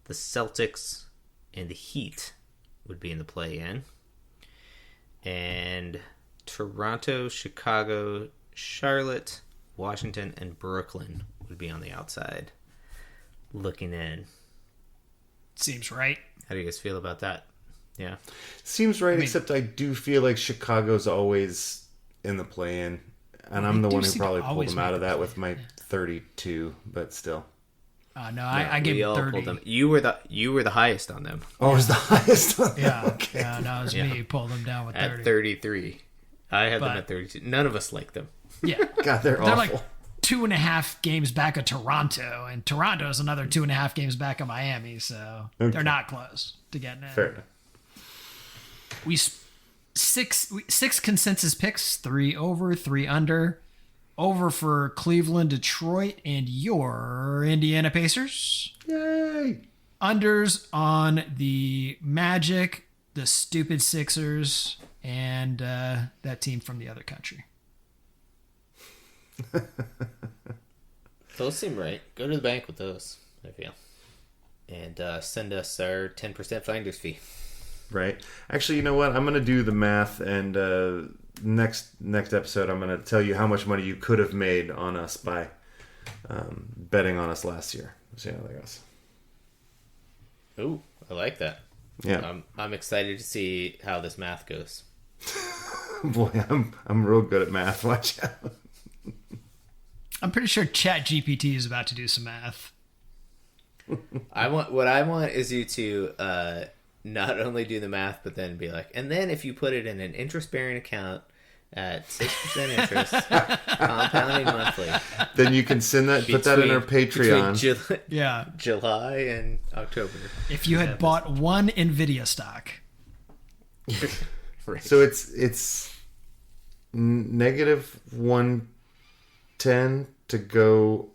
S1: the Celtics, and the Heat would be in the play-in. And Toronto, Chicago, Charlotte, Washington, and Brooklyn would be on the outside looking in.
S2: Seems right.
S1: How do you guys feel about that? Yeah.
S3: Seems right, except I do feel like Chicago's always in the play-in, and I'm the
S2: do
S3: one who
S2: seem to
S3: probably pulled
S2: always
S3: them out
S2: make
S3: of
S2: the
S3: that with my 32, but still.
S2: No, I gave
S1: We
S2: him
S1: all
S2: 30.
S1: pulled them. You were the highest on them
S3: Oh, it was the highest one.
S2: Yeah,
S3: Okay.
S2: yeah, no, it was me who pulled them down with 30.
S1: at 33. I had them
S2: But-
S1: at 32. None of us liked them.
S2: Yeah,
S3: God, they're
S2: they're
S3: awful.
S2: like 2.5 games back of Toronto, and Toronto is another 2.5 games back of Miami, so they're not close to getting in.
S3: Fair enough.
S2: We six consensus picks, 3 over, 3 under. Over for Cleveland, Detroit, and your Indiana Pacers.
S3: Yay!
S2: Unders on the Magic, the stupid Sixers, and that team from the other country.
S1: Those seem right. Go to the bank with those, I feel. And send us our 10% finder's fee.
S3: Right. Actually, you know what? I'm going to do the math, and next episode, I'm going to tell you how much money you could have made on us by betting on us last year. See how that goes.
S1: Ooh, I like that.
S3: Yeah.
S1: I'm excited to see how this math goes.
S3: Boy, I'm real good at math. Watch out.
S2: I'm pretty sure ChatGPT is about to do some math.
S1: What I want is you to not only do the math, but then be like, and then if you put it in an interest-bearing account at 6% interest, compounding monthly.
S3: Then you can send that, put that in our Patreon.
S1: Between
S2: Yeah.
S1: July and October.
S2: If you had bought one NVIDIA stock.
S1: Right.
S3: So it's negative 110 to go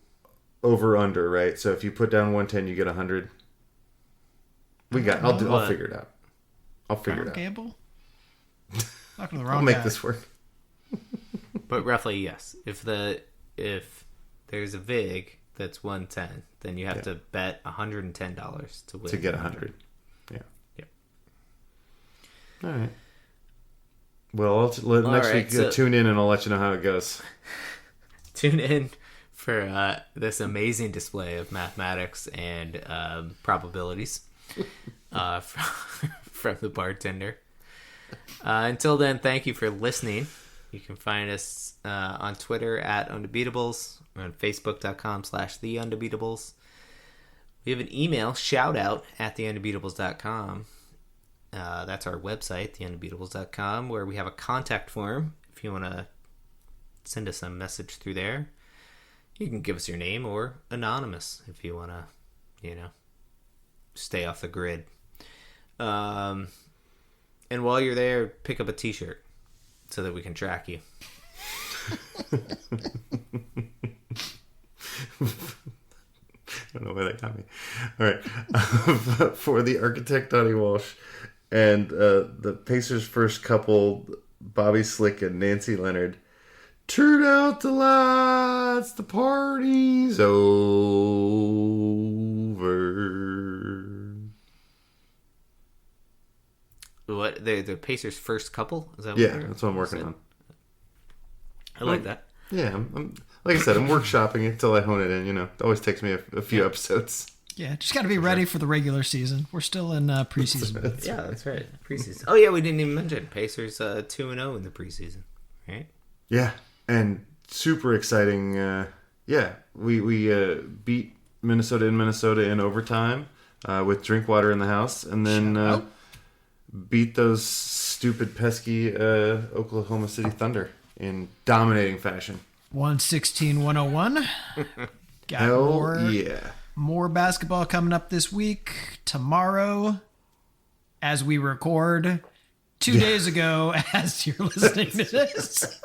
S3: over under, right? So if you put down 110, you get 100. I'll figure it out. I'll figure it out.
S2: Gamble? Talking to the wrong
S3: I'll make
S2: guy.
S3: this work.
S1: But roughly, yes. If there's a VIG that's 110, then you have to bet $110 to win.
S3: To get 100. Yeah.
S1: Yep.
S3: All right. Well, next
S1: right,
S3: week,
S1: so-
S3: tune in and I'll let you know how it goes.
S1: Tune in for this amazing display of mathematics and probabilities from the bartender. Until then, thank you for listening. You can find us on Twitter at Undebeatables. We're on Facebook.com/The Undebeatables. We have an email, shoutout at theundebeatables.com. That's our website, theundebeatables.com, where we have a contact form. If you want to send us a message through there, you can give us your name, or anonymous if you want to, stay off the grid. And while you're there, pick up a t-shirt so that we can track you.
S3: I don't know why that got me. All right. For the architect, Donnie Walsh, and the Pacers' first couple, Bobby Slick and Nancy Leonard, turn out the lights, the party's over.
S1: What? The Pacers' first couple? Is that
S3: Yeah, that's what I'm working on.
S1: I like that.
S3: Yeah, I'm like I said, I'm workshopping it till I hone it in. It always takes me a few episodes.
S2: Yeah, just got to be ready for the regular season. We're still in preseason.
S1: Yeah, that's right. Preseason. Oh yeah, we didn't even mention Pacers 2-0 in the preseason, right?
S3: Yeah, and super exciting. We beat Minnesota in overtime with Drinkwater in the house, and then beat those stupid, pesky Oklahoma City Thunder in dominating fashion.
S2: 116-101. Got
S3: Hell yeah.
S2: more basketball coming up this week. Tomorrow, as we record, 2 days ago, as you're listening to this,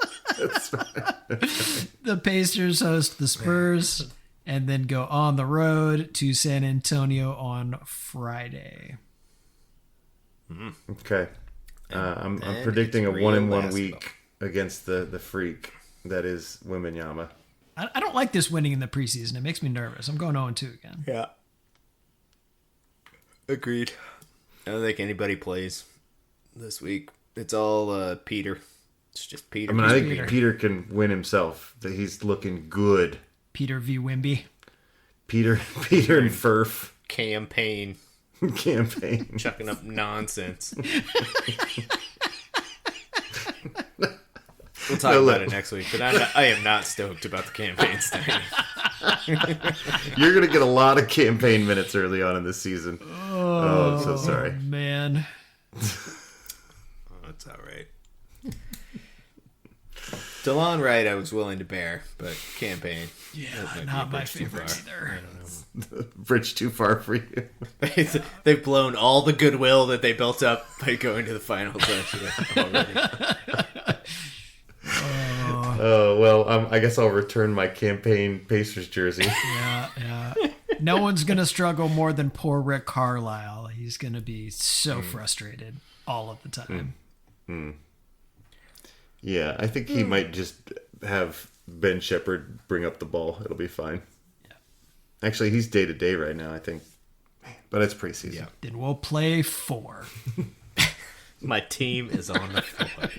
S2: the Pacers host the Spurs and then go on the road to San Antonio on Friday.
S3: Okay. I'm
S1: then
S3: predicting a
S1: it's real
S3: 1-1
S1: basketball.
S3: week against the freak that is Wembanyama.
S2: I don't like this winning in the preseason. It makes me nervous. I'm going 0-2 again.
S1: Yeah. Agreed. I don't think anybody plays this week. It's all Peter. It's just Peter.
S3: I mean, I think
S2: Peter.
S3: Peter can win himself. That he's looking good.
S2: Peter v. Wimby.
S3: Peter and Furf.
S1: Campaign.
S3: campaign.
S1: chucking up nonsense. We'll talk about it next week, but I am not stoked about the campaign starting.
S3: You're going to get a lot of campaign minutes early on in this season. Oh, I'm so sorry.
S2: Man.
S1: That's all right. DeLon Wright, I was willing to bear, but campaign.
S2: Yeah, not my favorite either.
S1: I don't know.
S3: Bridge too far for you.
S1: They've blown all the goodwill that they built up by going to the finals last year already.
S3: Oh, well, I guess I'll return my campaign Pacers jersey.
S2: Yeah. No one's going to struggle more than poor Rick Carlisle. He's going to be so frustrated all of the time.
S3: Yeah, I think he might just have Ben Shepherd bring up the ball. It'll be fine.
S2: Yeah.
S3: Actually, he's day-to-day right now, I think. But it's preseason.
S1: Yeah.
S2: Then we'll play 4.
S1: My team is on the floor.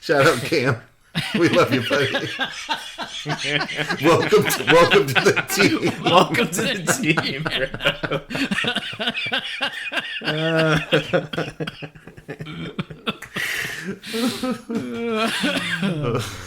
S3: Shout out, Cam. We love you, buddy. welcome to the team.
S1: Welcome to the team, bro.